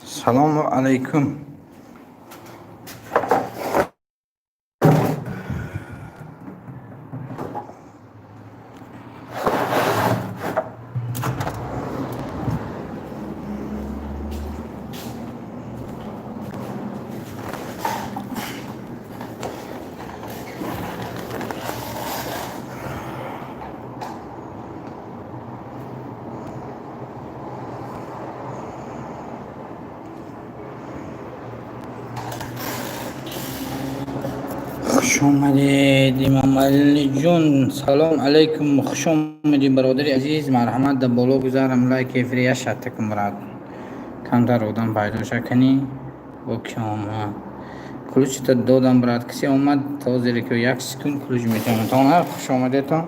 سلام علیکم. خوش آمدید امام علی جون. سلام علیکم. خوش آمدید برادر عزیز. مرحمت در بالا گذارم. لایک فریش شد تکم برات کانتر رودم پیدا شکنی اوکی آمد کلوچ تا دادم برات کسی آمد تا زیر که یک سکون کلوچ میتونم تا نه. خوش آمدید تا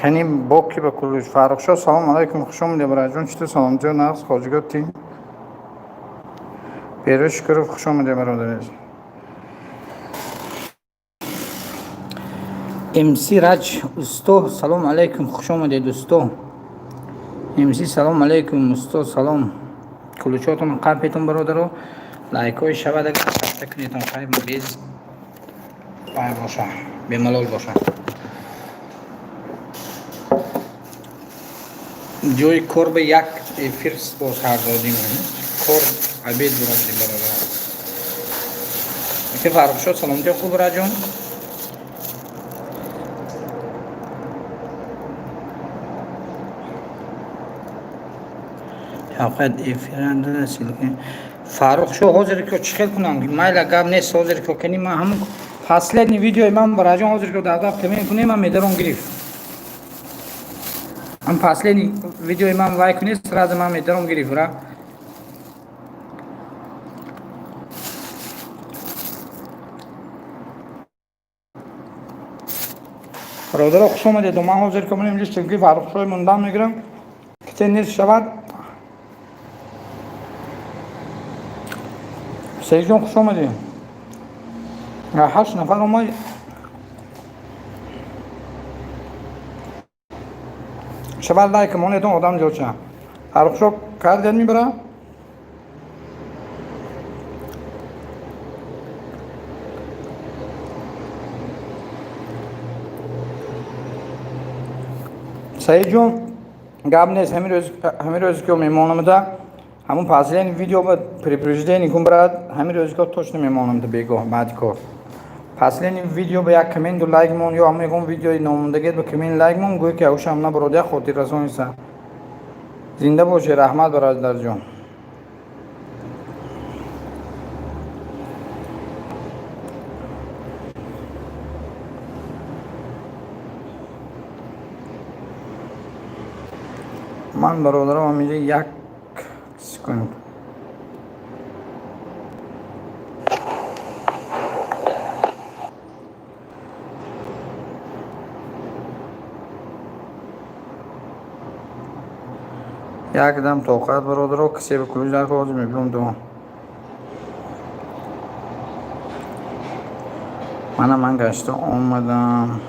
کنی باکی با کلوچ فرق شد. سلام علیکم. خوش آمدید برای جون. چطور سلام جو نقص خواجگاتی بیروش کرد. خوش آمدید برادر. امسی رج استو سلام علیکم. خوش آمدید استو امسی. سلام علیکم استو. سلام. کلوچاتون قلبتون برادر. لایک های شود اگر تکنیتون خیلی بیز پای باشه بیملال باشه. جوی کرب یک فرس باز هر دادیم کرب عبید برادیم برادر. که فرق شد. سلام جو خوب را جون. شوکت افراد رسیل که فاروق شو حاضر که چخیل کنم که مایل اگه نیست حاضر که کنیم. من همون فاصله نی ویدیو من برای جان حاضر که دادم کمی کنیم. من میدارم گریف هم فاصله نی ویدیو من لایک نیست راز من میدارم گریف را. برادر خوش آمدید. دو من حاضر کنم اینجا چنگی فاروق شوی مندام میگیرم که نیست شود. سعید جون خوش آمدید. 8 نفر اومد. شبال لایک مونتون آدم جوچه فاروق شو کار دن میبره. سعید جون گاب نیست. همین روز که میمونم ده همون فاصله این ویدیو با پریپریشدنی کن برات. همین روز که توش نمیمونم ده بگو بعد کو فاصله این ویدیو با یک کامنت و لایک مون یا هم میگم ویدیوی نموندگی با کامنت لایک مون گوی که اوش هم نبروده خودی رسونی سا زنده باشه. رحمت برادر جون. من برادرم میگه یک سکند یک دم توقعات برادر کسی به کلوچ در کلاج میبینم دو من گشته آمدم.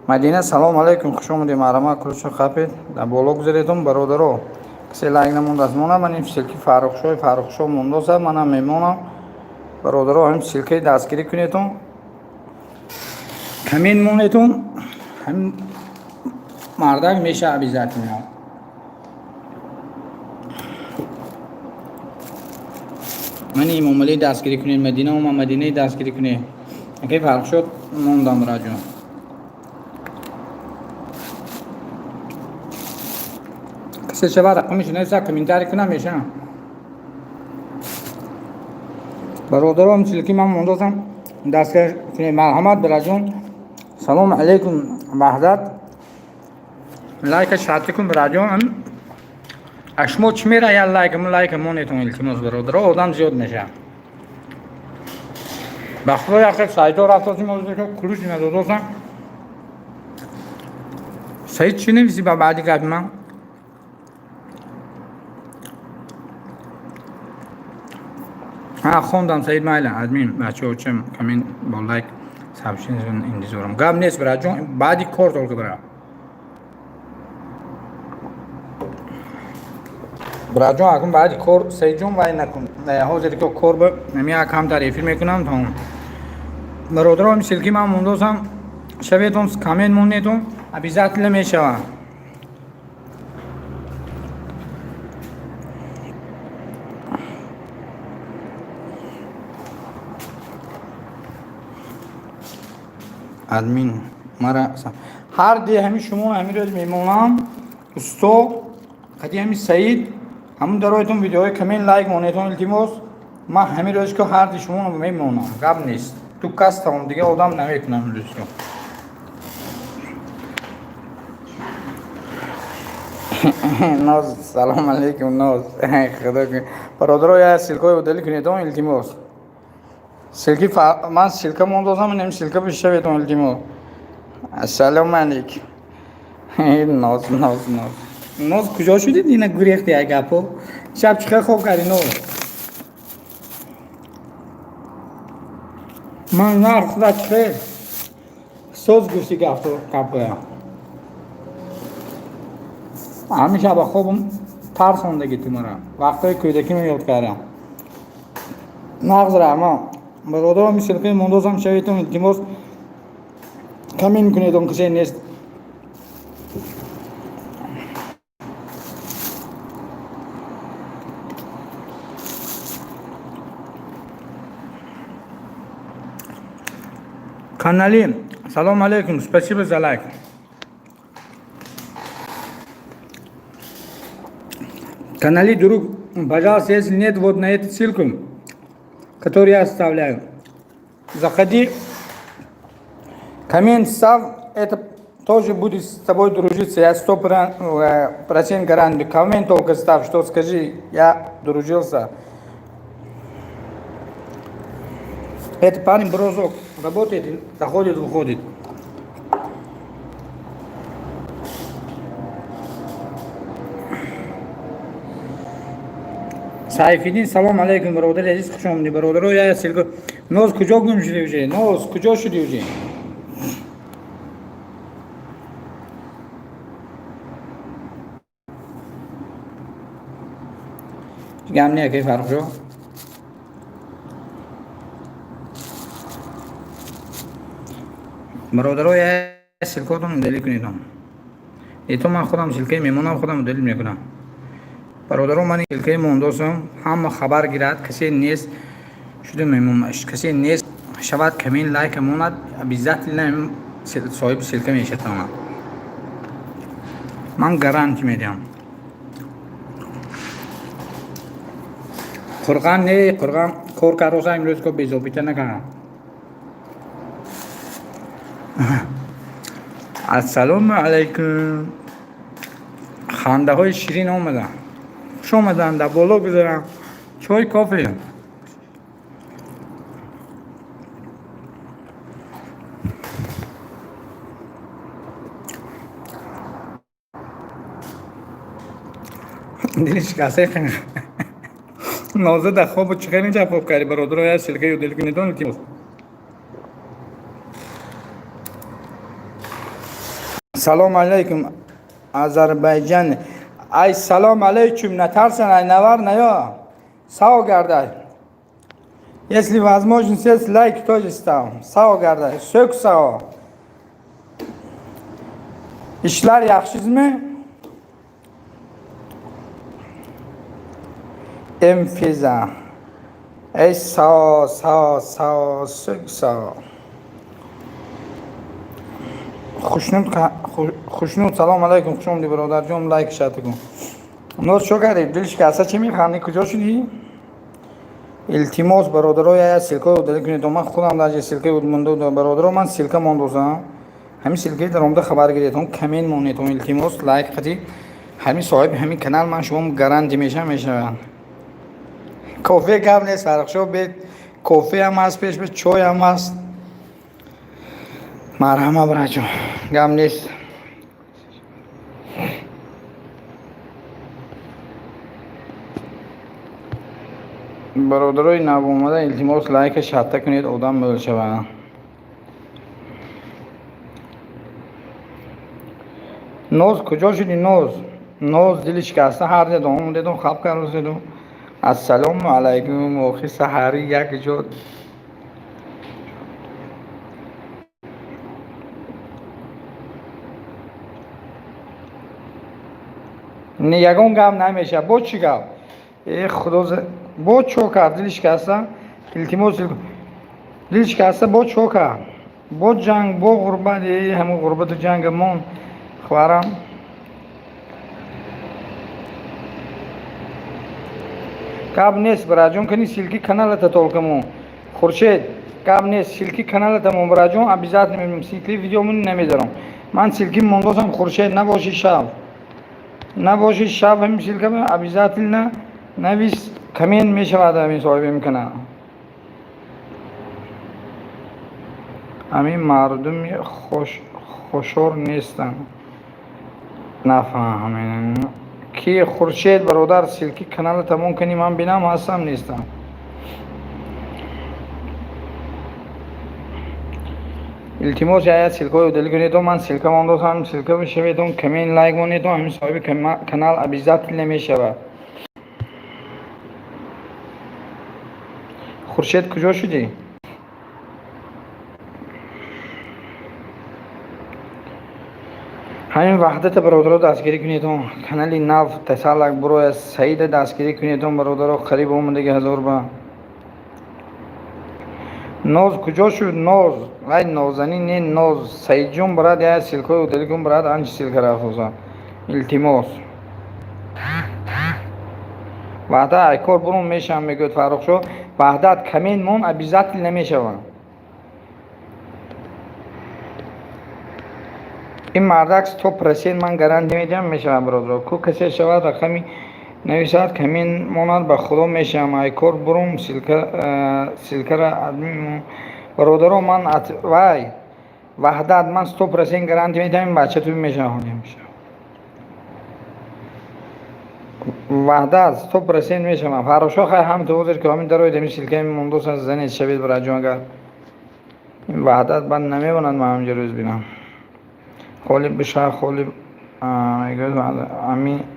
مدینه سلام علیکم. خوش آمدید. مرحمت کلوچ خپید در بالا گذاریدم برادر. کسی لایک نموند از مونم. من این سلکی فاروق شو موندوس منم میمونم برادر. هم سلکی دستگیری کنیتون کمین مونتون هم مردک میشه عبیزت میام. من این مملی دستگیری کنید مدینه و من مدینه دستگیری کنید. اگه فرق شد موندم راجع کسی چه بار رقمش نیست کامنتاری کنم میشه برادرم چلکی من موندوسم دستگیری کنید. مرحمت براجون. سلام علیکم وحدت. لایک شاتکم براجون. اشما چی میره یا لایک مونتون التماس برادر آدم زیاد میشه بخدا یک سایت ها رفت از موضوع که کلوش ندادم سایت چی نویسی با بعدی گفت من خوندم سایت مایل ادمین بچه ها چم کمین با لایک سابشین اندیزورم گفت نیست برای جون بعدی کار دارم برای برای اکم بعدی کار سیجون وای نکن حاضری که کار به نمی اکم تعریفی میکنم تا برادرام سلکی من موندوسم شبیهتون کامنت مونیتون ابیزات لمیشه ادمین مرا هر دی همین شما همین روز میمونم استو قدی همین سعید همون درایتون ویدیوهای کامنت لایک مونیتون التماس ما همین روز که هر دی شما میمونم قبل نیست تو کاستم دیگه آدم نمیکنم لطفا ناز سلام علیکم ناز خدا که برادرای یا سلکای بدلی کنید اون التماس سلکی من سلکا موندازم نمی سلکا بیشتر بیتون التماس سلام علیکم ناز کجا شدید اینه گریختی اگه اپو شب چخه خوب کردی ناز من نه خدا چخه سوز گوشتی گفتو کپ گویا همیشه با خوبم ترسوندگی تو مرا وقتای کودکی من یاد کردم نغز رحمه برادرم سلکه موندازم شویتون التماس کمین کنید اون کسی نیست канали салом алейкум спасибо за лайк канали друг пожалуйста если нет вот на эту ссылку которую я оставляю заходи коммент ставь это тоже будет с тобой дружиться я 100% гарантирую коммент только ставь что скажи я дружился это парень бросок работает, заходит, выходит. Сайфидин, салом алейкум, бародар, азиз, хуш омадед, бародаро, я силка. Ноз куҷо гум шуди уже? Ноз куҷо шуди уже? Гам не, кайф фарқ шо? برادرای سلکاتون مدلی کنید ایتون من خودم سلکه میمونم خودم مدلی میکنم برادران من سلکه موندوسم همه خبر گیرد کسی نیست شده میمونمش کسی نیست شود کمین لایک موند بیزت لیم صاحب سلکه میشه تمام من گارانتی میدم قرقان نه قرقان کور کاروسا امروز کو بیزوبیت نکنم السلام علیکم خنده های شیرین آمدن خوش آمدن در بالا بذارم چای کافی دلش کاسه خنگ نازه در خواب چخیر اینجا خواب کردی برادر های سلکه و دل کنیدون که سلام علیکم آذربایجان ای سلام علیکم نترسن ای نور نیا ساو گردای если возможность есть лайк тоже ставь сау гардай сök сау işler yaxshizmi emfiza ey sağ sök sağ خوشنود سلام علیکم خوش اومدی برادر جون لایک شات کن نوز چو کردی دلش کاسه چی میخوانی کجا شدی التماس برادرای یا سلکه دل کنید من خودم در سلکه مونده برادر من سلکه موندوزم همین سلکه در اونده خبر گرفتم کمین مونیتون التماس لایک کردی همین صاحب همین کانال من شما گارانتی میشم کافه کم نیست فرق شو به کافه هم هست پیش به چای هم هست مرحمه برای گم نیست برادرای نو اومده التماس لایک شات کنید آدم مدل شوند نوز کجا شدی نوز دلش شکسته هر دیدم خواب کردم السلام علیکم موقع سحری یک جد نه یکم گم نمیشه با چی گم ای خدا با چوکر دلش شکسته التماس دلش شکسته با چوکر با جنگ با غربت همون غربت و جنگمون خوارم کاب نیست براجون کنی سیلکی کانالت تولکمو خورشید کاب نیست سیلکی کانالت مون براجون ابیزات نمیدونم سیلکی ویدیو من نمیدارم من سیلکی موندوسم خورشید نباشی شب همین سیلکم ابیزات نه نویس کمین میشود همین صاحب میکنه همین مردم خوشور نیستن نفهمین کی خورشید برادر سیلکی کانال تموم کنی من بینم هستم نیستم التماس آیا سیلکو دل کنید من سیلکا موندوسم سیلکا بشویدم کمین لایک مونید همین صاحب کانال ابیزات نمیشود خورشید کجا شدی همین وحدت برادر دستگیری کنید کانالی ناو تسالک برو سعید دستگیری کنید برادر قریب اومده 1000 با نوز کجا شد نوز وای نوزنی نه نوز سعید جون برات یا سیلکو تلگرام برات انچ سیلک رافوزا التماس وحدت ایکور برون میشم میگه فارغ شو وحدت کمین مون ابیزات نمیشوند این مردک توپ رسید من گارانتی میدم میشه برادر کو کسی شود رقمی نویسد کمین موناد به خدا میشم ایکور بروم سیلکر ادمین برادر من وای وحدت من توپ رسید گارانتی میدم این بچه تو میشه وحدت توپ رسید میشم فروشو خواهی هم تو بودر که همین دروی دمی سیلکه موندوس از زنید شبید برای جوانگر این وحدت بند نمیبوند من همینجا روز بینم خالی بشه خالی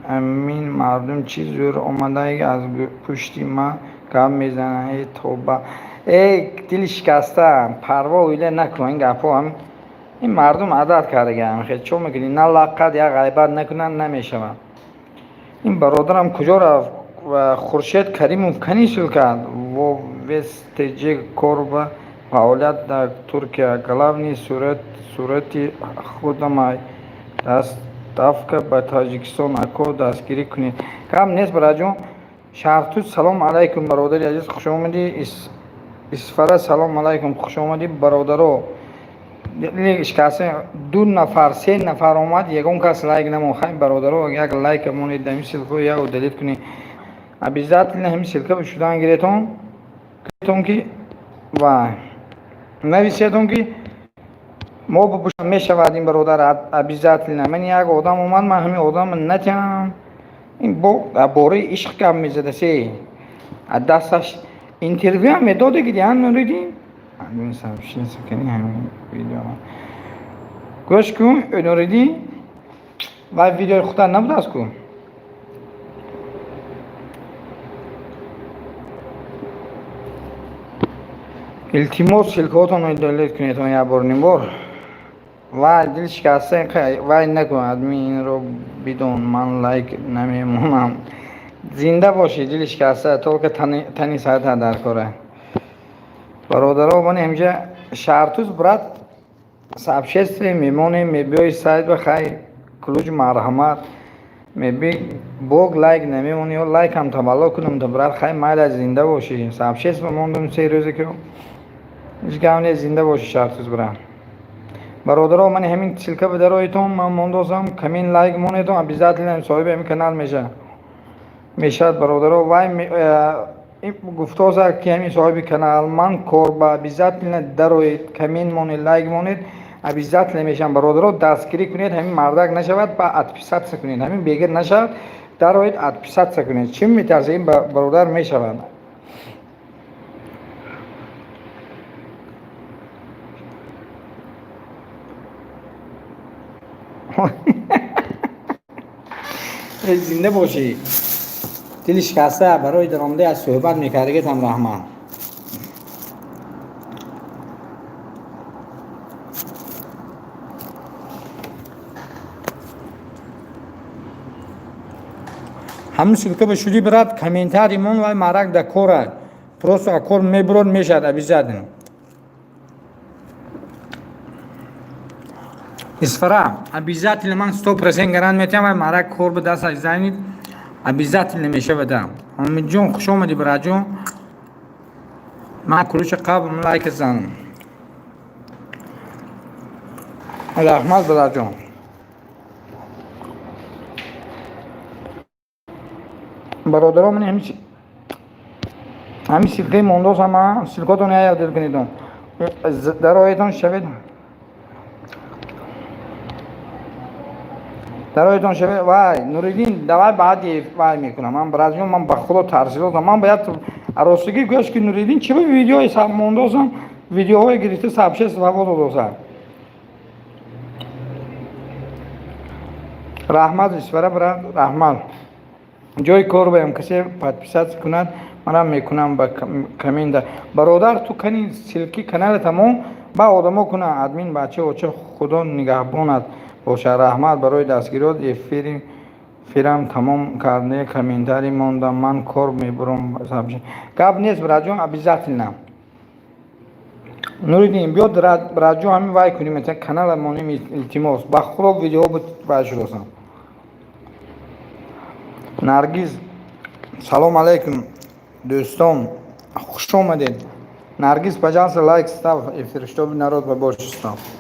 امین مردم چیز زور اومده از پشتی ما کم میزنه ای توبه ای دل شکسته پروا ویله نکن این گپا هم این مردم عادت کرده هم خیلی چون میکنی نه لقد یا غیبت نکنن نمیشون این برادرم کجا رفت و خورشید کریم کنیسل کرد و وستجی کوربا فعالیت در ترکیه گلابنی صورتی خودمای دست دفکه به تاجیکستان اکو دستگیری کنید کم نیست برای جون شهرتو سلام علیکم برادری عزیز خوش آمدی اسفره سلام علیکم خوش آمدی برادرو اشکاسه 2 نفر 3 نفر اومد یکون کس لایک نمون خواهیم برادرو یک لایک مونید دمی سلکو یا او دلیت کنی ابیزات نه همین سلکه بشودن گریتون که وای نویسیدون که ما بپوشم میشود این برادر ابیزات نه من یک آدم اومد من همین آدم نتیم این باره عشق کم میزده سی دستش اینترویو هم میداده که دیان نوریدیم همین سبشین سکنی همین ویدیو گوش کن نوریدی و ویدیو خودت نبود از کن التماس سلکاتون رو دلیت کنید یا بار نیم وای دل شکسته وای نکن ادمی این رو بدون من لایک نمیمونم زنده باشی دل شکسته تو که تنی ساعت در کاره برادرها من همجا شرطوز برات سبشست میمونه میبیای سایت بخیر کلوج مرحمت میبی بوگ لایک نمیمونی و لایک هم تبالا کنم تو برات خیلی مایل زنده باشی سبشست بموندم 3 روزی که هیچ گونه زنده باشی شرطوز برات برادران من همین سلکه به درایتون من مندازم کمین لایک مونیتون обязательно صاحب همین کانال میشه برادران وای این گفتازه که همین صاحب کانال من کوربا обязательно دروید کمین مونید لایک مونید обязательно میشم برادران دستگیری کنید همین مردک نشود با ادپیسات کنید همین بگر نشود دروید ادپیسات کنید چیم میترسه این برادر میشود زنده باشی دلش خسته برای درآمده از صحبت میکرده هم رحمان همون سلکه به شدی برد کامنتاری مون و مرک دکوره پروسو اکور میبرون میشد ابیزادن اسفرا обязательно من 100% گران میتونم و مرک کور به دست اجزاینید обязательно میشه بدم همین جون خوش اومدی برای جون ما کلوش قبل لایک زنم رحمت برای جون برادران من همین سلکه موندوز هم سلکاتون یاد کنیدون در آیتون شوید درایتون شوید وای نوریدین دوای بعدی وای میکنم من برای من با خود ترسیدم من باید عروسکی گوش که نوریدین چه ویدیو حساب موندوزم ویدیوهای گرفته سابشه استفاده دوزا رحمت اسفره برای رحمت جای کار بایم کسی پادپیسات کند من میکنم با کامنت برادر تو کنی سلکی کانال تمام با آدمو کنه ادمین بچه و چه خدا نگهبانت باشه رحمت برای دستگیرات فیرم تمام کرده کامنتاری موندم من کار میبرم سبجی گپ نیست برای обязательно نوریدین بیاد برای همین وای کنیم مثلا کانال مونیم التماس با خود ویدیو باشم نرگیز سلام علیکم دوستان خوش اومدید نرگیز 50 لایک استاف فرشته نرود و باش استاف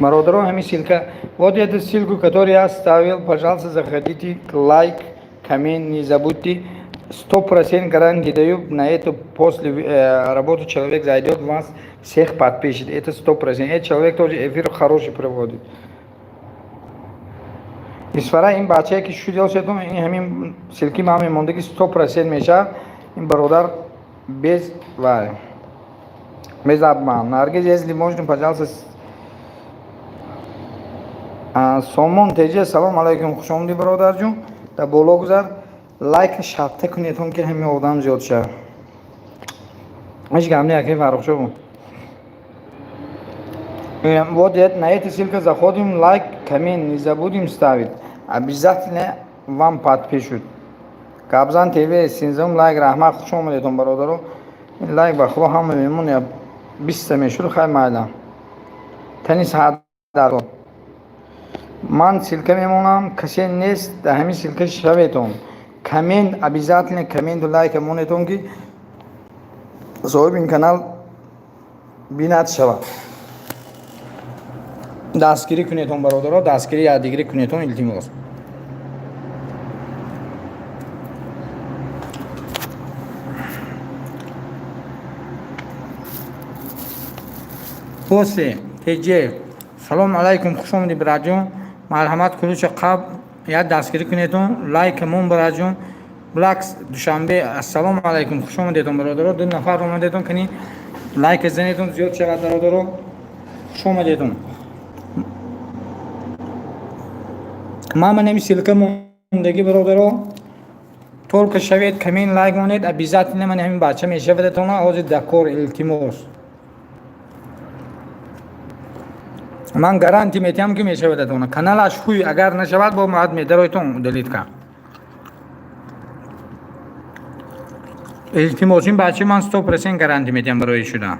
برادران همین силка вот эту ссылку которую я оставил пожалуйста заходите лайк коммент не забудьте 100% гарантию даю на это после работы человек зайдет вас всех подпишет это 100% этот человек тоже эфир хороший проводит исфара این بچه که شو دیل شدم این همین سلکی ما همین مونده که 100% میشه این برادر без вай без обман наргиз если можно пожалуйста سومون تیجه سلام علیکم خوش آمدی برادر جون در بالا گذار لایک شرطه کنیدون که همین آدم زیاد شه هیچ گم نیه که فرق شو вот на этой ссылке заходим лайк коммент не забудем ставить обязательно вам подпишут кабзан тв синзом лайк рахмат خوش آمدیتون برادرو این لایک بخوا همه میمونه 20 میشود خیلی مایلا تنیس حد در من سلکه میمونم کسی نیست در همین سلکه شویتون کامنت обязательно کامنت و لایک مونیتون که صاحب این کانال بینات شود دستگیری کنیتون برادرها دستگیری یادگیری کنیتون التماس پوسه تیجه سلام علیکم خوش آمدید برادران مرحمت کلوش قبل یاد دستگیری کنیتون لایک مون برادران بلاکس دوشنبه السلام علیکم خوش آمدیتون برادران دو نفر اومدیتون کنی لایک زنیتون زیاد شود برادران خوش آمدیتون ما من نمی سلکه موندگی برادران طور که شوید کمین لایک مونید обязательно من همین بچه میشه بدتون آز دکور التماس من گارانتی میتیم که میشه بدتون کانالش خوی اگر نشود با معد میدرایتون دلیت کن التماس این بچه من 100% گارانتی میتیم برای شدن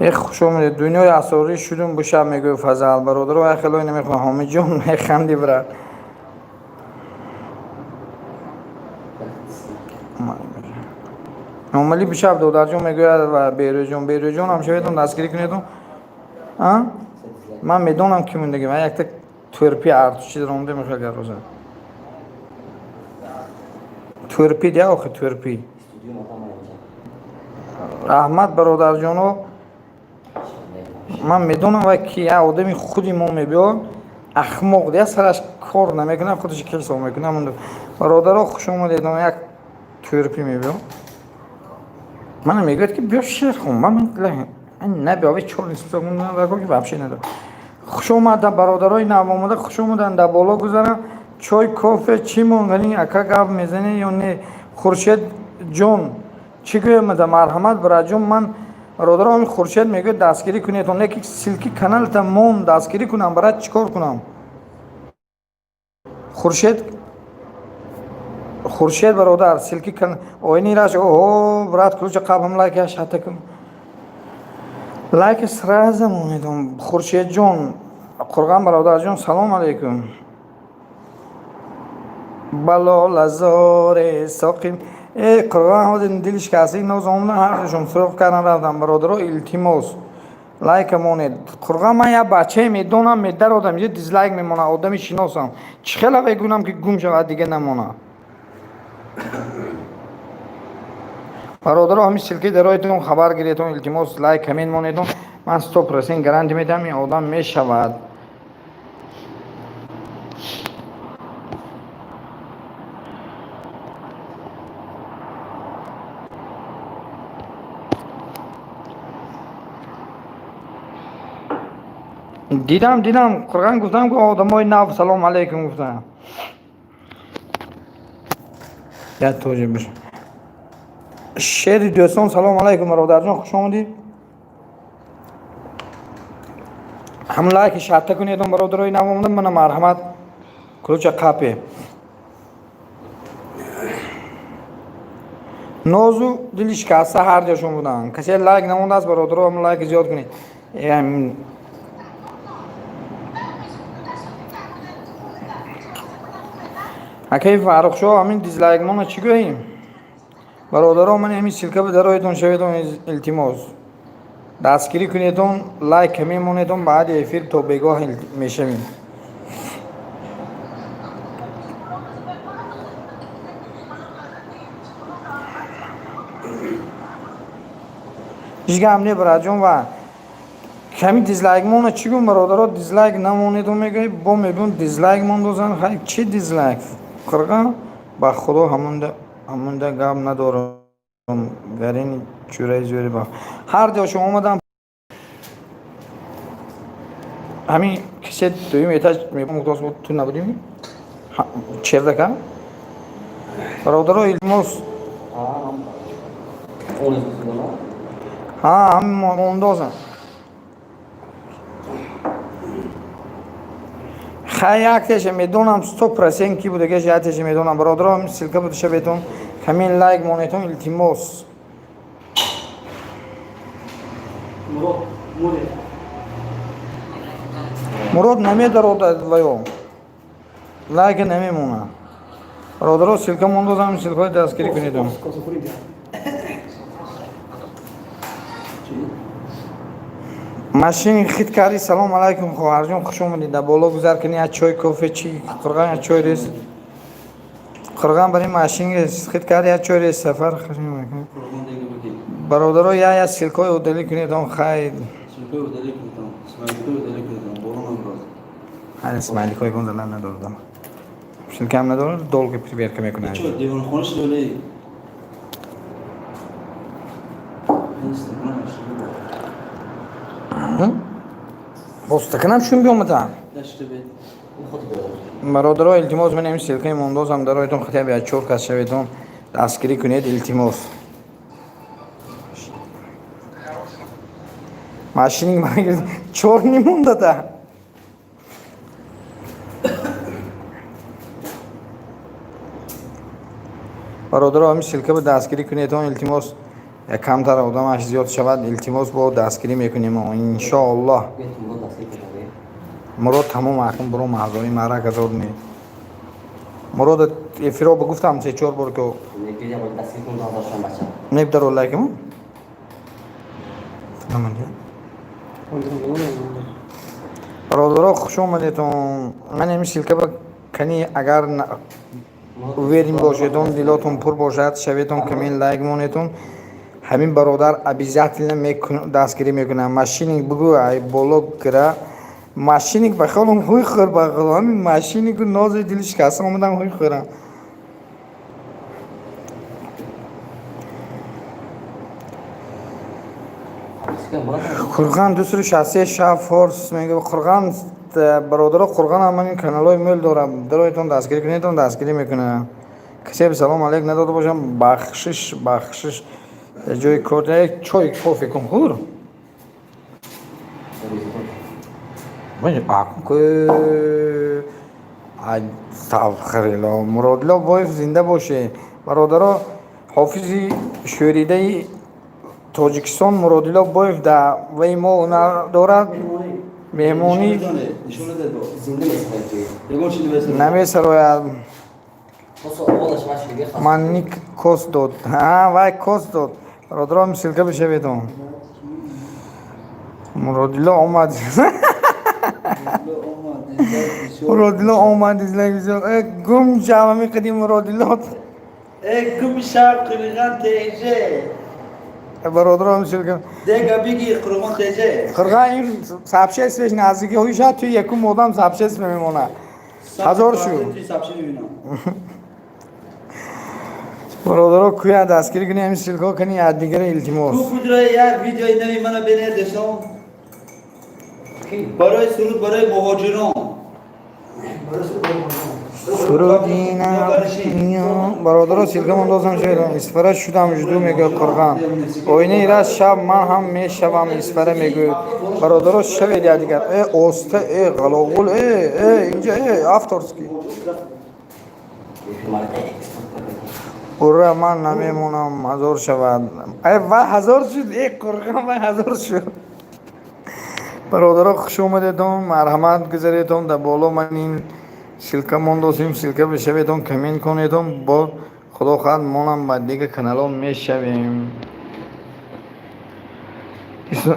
یک خوش آمدید. دنیای اسراری شدیم به شب میگه فضل برادر و خیلی نمیخوام همه جون میخندی برات. نورمالی به شب دو در جون میگه و بیروجون هم شویدون دستگیری کنیدون. من میدونم کی موندگی من یک تا تورپی ارتشی درونده میخواد گروزه. تورپی دیا آخه تورپی. احمد برادر جانو من میدونم و کی آدمی خودی ما میبیاد اخمق دیا سرش کار نمیکنه خودش کیسه میکنه من برادر خوش اومدید یک تورپی میبیاد من میگوید که بیا شیر خون من نبیاوی چون نیست بگم نگو که بابشی ندارم خوش اومدن برادرای نو اومده خوش اومدن در بالا گذارن چای کافه چی مونگنی اکا گپ میزنی یا نه خورشید جون چی گویم ده مرحمت برای جون من برادر همین خورشید میگه دستگیری کنید اون یک سیلکی کانال تا مون دستگیری کنم برای چیکار کنم خورشید برادر سیلکی کن اوینی راش اوه برات کلوچ قاب هم لایکش حتی کن لایک سرازم امیدم خورشید جون قرغان برادر جون سلام علیکم بالا لزار ساقیم قرغان ها دلش کسی نوزامونه هرشون سرخ کردن رفتم برادر التیماس لایک مونید قرغان من یه بچه میدونم میدر آدم یه دیزلایک میمونه آدمی شناسم چه خیلی بگونم که گم شود دیگه نمونه برادر همین سلکی درایتون خبر گیریتون التیماس لایک همین مونیدون من 100% گارانتی میدم این آدم میشود دیدم قرآن گفتم که آدمای نو سلام علیکم گفتم یاد توجه بشه شیر دوستان سلام علیکم برادر جان خوش آمدید هم لایک شات کنید برادرای نو اومدن من مرحمت کلوچ قاپه نوزو دلش کاسه هر جاشون بودن کسی لایک نمونده است برادرها هم لایک زیاد کنید اکی فارغ شو همین دیزلایک مون چی گوییم برادرها من همین سیلکه به درایتون شویدون التیماس دستگیری کنیدون لایک همین مونیدون بعد افیر تو بگاه میشویم هیچ گم نه برادران و کمی دیزلایک مون چی گویم برادرها دیزلایک نمونیدون میگه با میبون دیزلایک مون دوزن خیلی چی دیزلایک قرغان با خدا همونده گپ ندارم گرین چورای زوری با هر جا شما اومدم همین کسی دویم ایتاج مقدس بود تو نبودیم چه دکا برادرها التماس ها هم موندازن خیلی میدونم 100% کی بوده که جهتش میدونم برادرها سیلکه بوده شبیتون همین لایک مونیتون التیماس مراد نمیده رو ویو لایک نمیمونه برادرها سیلکه موندازم سیلکه دستگیری کنیدم ماشین خیت کاری سلام علیکم خواهر جون خوش اومدید در بالا گذار کنی از چای کافه چی قرغان از چای ریس قرغان برای ماشین خیت کاری از چای ریس سفر خوش میکنه برادرها یا سیلکای اودلی کنید اون خیر سیلکای اودلی کنید بالا من اسماعیلی کوی کن دلن ندارم سیلکه هم ندارم دول که پریبیر که میکنه چه دیوان خونش دولی بستکنم شون بیام متن برادرها التماس من همین سیلکه موندازم درایتون خطیه بیاد چور کس شویدون دستگیری کنید التماس ماشینی من چور نیمونده تا برادرها همین سیلکه به دستگیری کنید التماس کمتر آدمش زیاد شود التماس با دستگیری میکنیم ان شاء الله. مراد تمام اخم برو محضوری مرا کذار نی مراد افرا بگفتم 3-4 بار که نمیدار والله که من برادرها خوش اومدیتون. من امشیل که کنی اگر ویریم باشیدون دیلاتون پر باشد شویتون کمین لایک مونیتون همین برادر ابیزاتیل دستگیری میکنه. ماشینی بگو ای بالا کرا ماشینی بخوام خوی خور بخوام همین ماشینی که ناز دلش کاسه اومدن خوی خورم. خورگان دوسری شخصی شاف فورس میگه خورگان برادر خورگان هم این کانالای میل دارم درایتون دستگیری کنیتون دستگیری میکنه. کسی به سلام علیک نداده باشم بخشش جای کارت چای کافی کن خور باید آکم که خریلا مرادلا وایف زنده باشه. برادرها حافظی شوریده تاجیکستان مرادلا وایف در وی ما دارد مهمونی نمیسه روید من نیک کست داد وای کست داد برادرها مسلکه بشه بیتون مرادلا آمد مرادلا آمد گم جومی قدیم مرادلا گم شب قرغان تیجه برادرها مسلکه دیگه بگی قرغان تیجه قرغان این سبشه اسمش نزدیکی هایی شد توی یکم مادم سبشه اسم میمونه 1000 شو برادرها کویا دستگیری کنی همین سلکا کنی یاد دیگر التماس تو کدرای یک ویدیوی نمی منو بینه دستم برای سرود برای مهاجران سرودینا برادرها سلکا من دوستم شد اسفره شدم جدو میگه قرغان آینه ایراز شب من هم میشوم اسفره میگه برادرها شوید یاد دیگر اوسته غلاغول اینجا افتارسکی قرآن من نمیمونم 1000 شود وای 1000 شد قرآن وای 1000 شد. برادرها خوش اومدیتون مرحمت گذاریتون در بالا من این سلکه موندوسیم سلکه بشویتون کمین کنیتون با خدا خواهد مانم بعد دیگه کانال ها میشویم.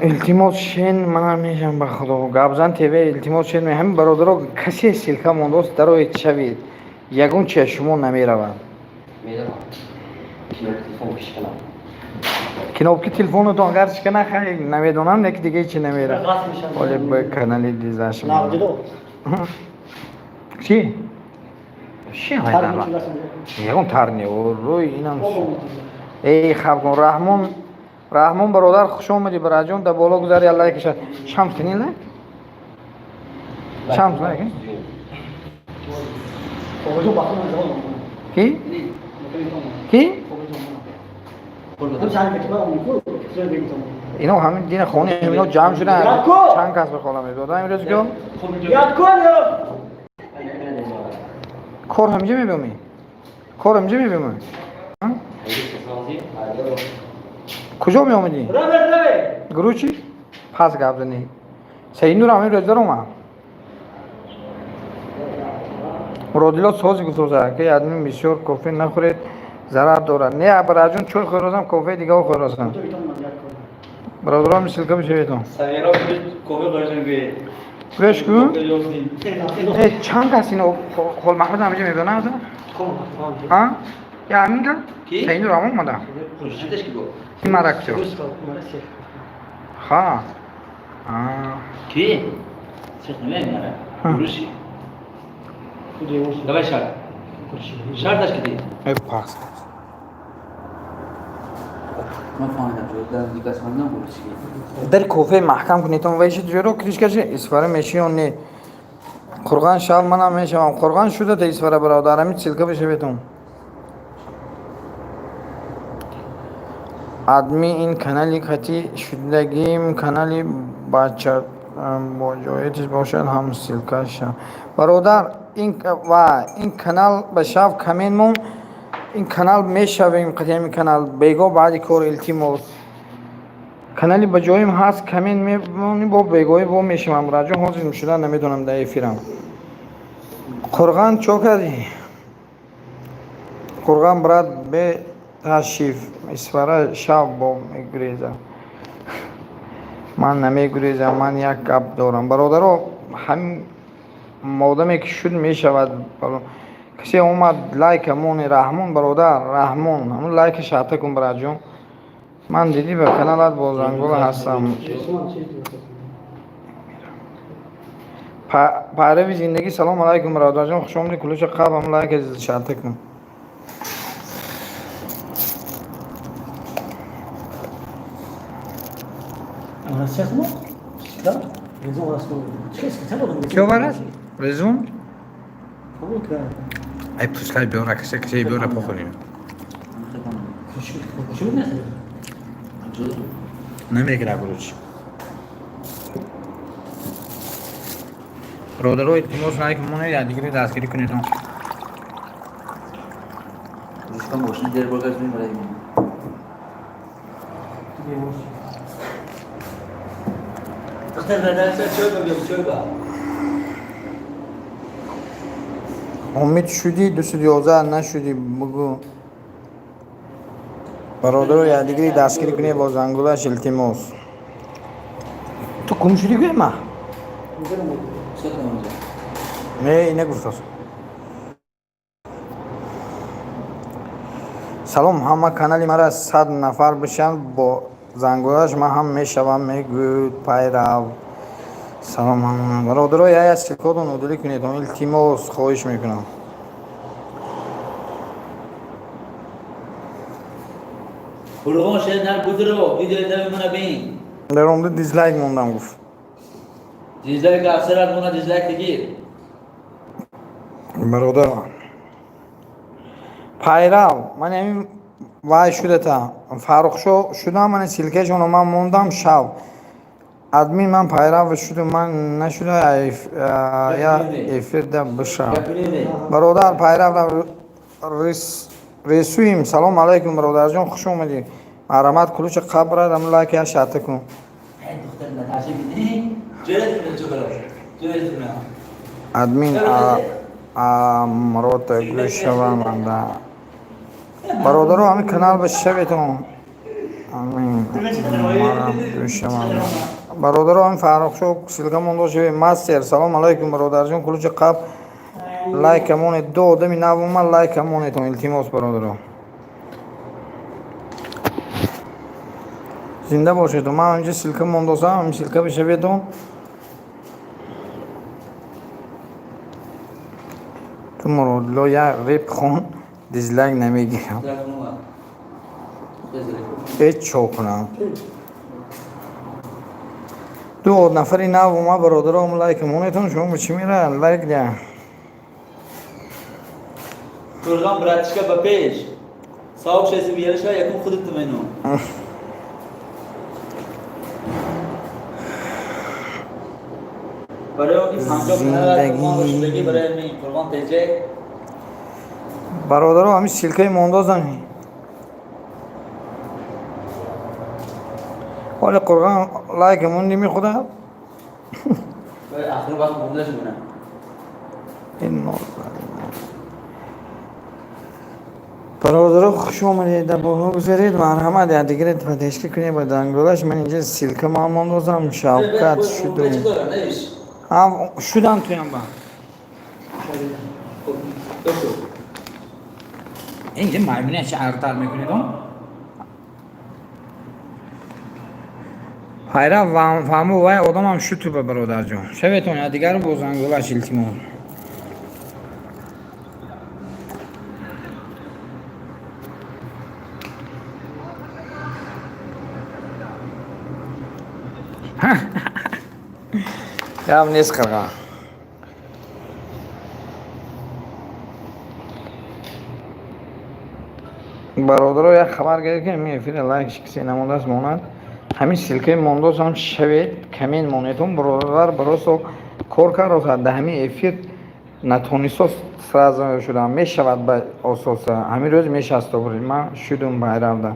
التماس شین من میشم به خدا گابزن تیوی التماس شین می همین برادرها کسی سلکه موندوس درایت شوید یگون چه شما نمیروند کنوب که تلفن تو اگر چکنه خیلی نمیدونم نک دیگه چی نمیره ولی به کانالی دیزاش میره چی؟ چی های دارم؟ یکون ترنی و روی اینم ای خواب کن رحمان برادر خوش اومدی برای جون در بالا گذاری الله کشد شمس کنی نه؟ شمس نه کنی؟ کی؟ کی؟ اینو همین دین خونه اینا جمع شدن چند کس به خاله میدادن امروز که یاد کن کار همینجا میبینی کار همینجا میبینی کجا میامدی گروه چی پس گفت نه سعید نور همین روز دارم مرادلا سازی گذاشته که آدمی بسیار کافی نخورید ضرر داره نه برایشون چون خورازم کافی دیگه خورازم برادرام سلکه بشویتون سعیرا کافی قرشن به گوش کن چند کسی اینو خال محمد همینجا میبینه آده؟ ها؟ یا همین که؟ سعید نور همون ماده این مرک چو خواه کی؟ چه نمیه میاره بروشی دوای شهر داشت کدی ای پاس من فهمیدم دیگه اصلا نبودش در کوفه محکم کنیتون ویشت جورو کریش کشه اسفاره میشیون نی قرغان شب منم میشم قرغان شده تا اسفاره برادرمی سلکه بشه بیتون آدمی این کانالی خطی شدگیم کانالی بچه با جایتش باشد هم سلکه شد برادر این کانال به شب کمین مون این کانال میشویم قدیم کانال بیگو بعدی کار التیماس کانالی با جایم هست کامنت میمونی با بیگوی با میشم راجع حاضر میشدن نمیدونم در افیرم قرغان چوکدی قرغان برات به تشریف اسفاره شب با میگریزه من نمیگریزم من یک گپ دارم برادرو هم مادامی که شد میشود کسی اومد لایک مون رحمون برادر رحمون همون لایک شاته کن برات جون من دیدی به کانالات بازنگول هستم پیروی زندگی سلام علیکم برادر جان خوش آمدید کلوچ قبل هم لایک شاته کن کیو برات؟ رزون؟ ای پوسکای بیاره کسی بیاره بخوریم نمیگره بروچ برادرو التماس نکنید یادگیری دستگیری کنید دوستان باشین در بگذاریم برای این دختر ندارد چه با امید شدی 211 نشدی بگو برادرو یادگیری دستگیری کنی با زنگولش التماس تو کم شدی گوی ما؟ نه اینه گفتاس سلام همه کانالی مرا 100 نفر بشن با زنگولش من هم میشوم میگوید پیرو سلام هم برادرو یا سیکود و نودلی کنید التماس خواهش میکنم قربان شد نر بودرو ویدیو داوی منا بین در اونده دیزلایک موندم گفت دیزلایک افسر از منا دیزلایک دیگیر برادر پیرو من همین وای شده تا فارغ شدم من سیلکه جونو من موندم شب ادمین من پیرو شدم من نشده یا افرده بشم برادر پیرو رسویم سلام علیکم برادر جان خوش اومدی مرحمت کلوچ قبر دم لایک یا شاته کن دختر نتاشه بینی جلد چه جلد ادمین مرات گوش من دا برادرو همین کانال بشویتون امین گوش من برادرو همین فارغ شو سیلکه موندو شوی ماستر سلام علیکم برادر جان کلوچ قبر لایک مون دو دمی نوم من لایک مون تو التماس برادرو زنده باشید من اینجا سیلکه موندوسم همین سیلکه بشویتون تو مراد لو یا ریپ خون دیزلایک نمیگیرم هیچ چوکنم دو نفری نو ما برادرم لایک مونتون شما به چی میرن لایک ده قرغان براتشکا با پیش صاحب شایستی بیارش ها یکم خودت منو برای اون زندگی برای می قربان تیجه برادرو همین سیلکه موندازم ولی قرغان لایک مون نمی خدا آخر وقت بودلش بونه این نور برادرو خوش اومدید در بالا بذارید مرحمت یادگیریت و تشکیل کنید با دنگولاش من اینجا سیلکه ما موندازم شوکت شدم هم شدم تویم با اینجا مایمونه چه ارتر میکنید اون hayra famu vay odamam şu tübe brodarcığım. Evet ona diğer bozangula şiltimo. Ya ne sıkırga? برادر یا خبر گرفت که میفید لایک شکسی نمونده موناد همین سیلکه موندوز هم شوید کمین مونیتون برادر براسو کار کار رو ده همین افید نتونسته سرازم شدم میشود به اساس همین روز میشست بریم من شدم پیرو ده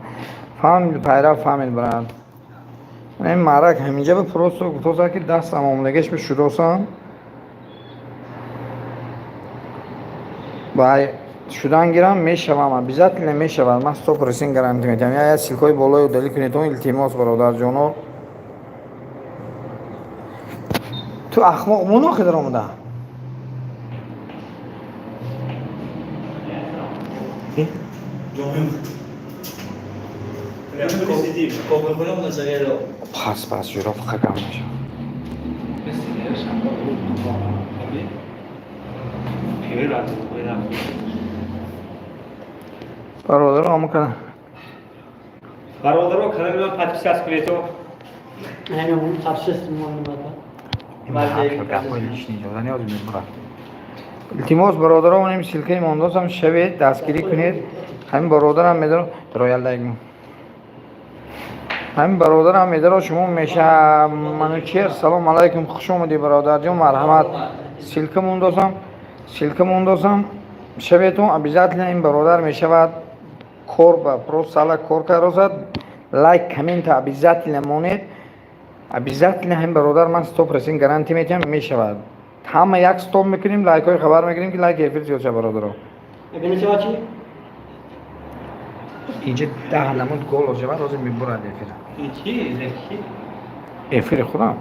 فهم پیرو فهمید برات این معرک همینجا به پروسو گفتم که دستم آمدگیش به شروعم با شدن گیرم میشوم بیزات نمیشود من استوب رسین گارانتی میدم یا سیلکوی بالای و دلی کنید اون التماس برادر جانو تو اخمق مونو خدر آمده پس جورا فقط میشه برادر آمو کنه برادر کنه من پاتیساس کنید تو نه اون تفسیر التماس برادران این سلکه ماندازم شوید دستگیری کنید همین برادرم میدارم رویال دایگم همین برادرم میدارم شما میشه منو چیر سلام علیکم خوش اومدی برادر جان مرحمت سلکه ماندازم شویتون ابیزات این برادر میشود کور با پرو سالا کور کاروزد لایک کامنت ابیزات لمونید ابیزات همین برادر من استوب رسین گارانتی میدم میشود همه یک استوب میکنیم لایک های خبر میگیریم که لایک افیر زیاد شه برادرو ببینید چه چی اینجا 10 لمون گل اوجه بعد روزی میبرد افیر چی افیر خودم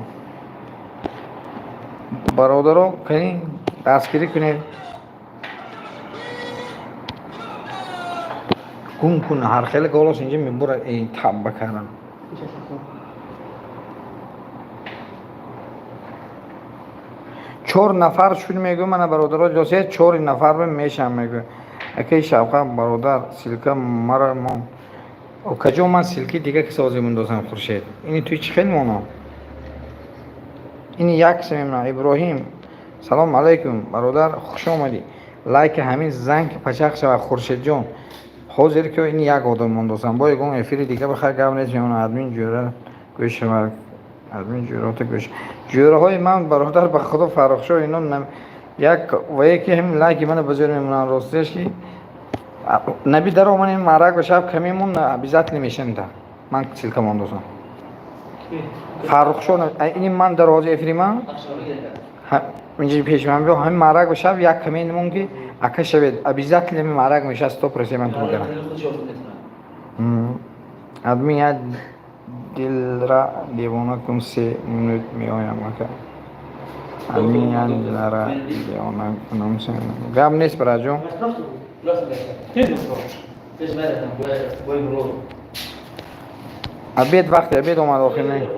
برادرو کنی دستگیری کنید گم کنه هر خیلی گلوش اینجا میبرد این تاب بکردم چهار نفر شد میگه من برادرها جلسه 4 نفر به میشم میگه اکی شوکت برادر سلکه مرا ما او کجا من سلکی دیگه که سازی مندازم خورشید اینی توی چی خیلی مونا اینی یک سمیمنا ابراهیم سلام علیکم برادر خوش اومدی لایک همین زنگ پچق شو خورشید جان حاضر که اینی یک آدم مندازم با یگون افیر دیگه بخیر گم نیست میمونه ادمین جوره گوش شما ادمین جورات گوش جوره های من برادر به خدا فراخ شو اینا یک و یکی هم لایک من بزرگ میمونن راستش که نبی در اومن معرک و شب کمیمون بیزات نمیشن ده من سلکه ماندازم فراخ شو این من در حاضر افری من اینجا پیش من بیام همین معرک و شب یک کمی نمون که اکه شوید بیزات نمی معرک میشه استوب رسی من تو بگرم ادمی ها دل را دیوانه کن 3 منوت میایم که ادمی ها دل را دیوانه کنم 3 منوت گم نیست برای جون ابید وقت ابید اومد آخر نه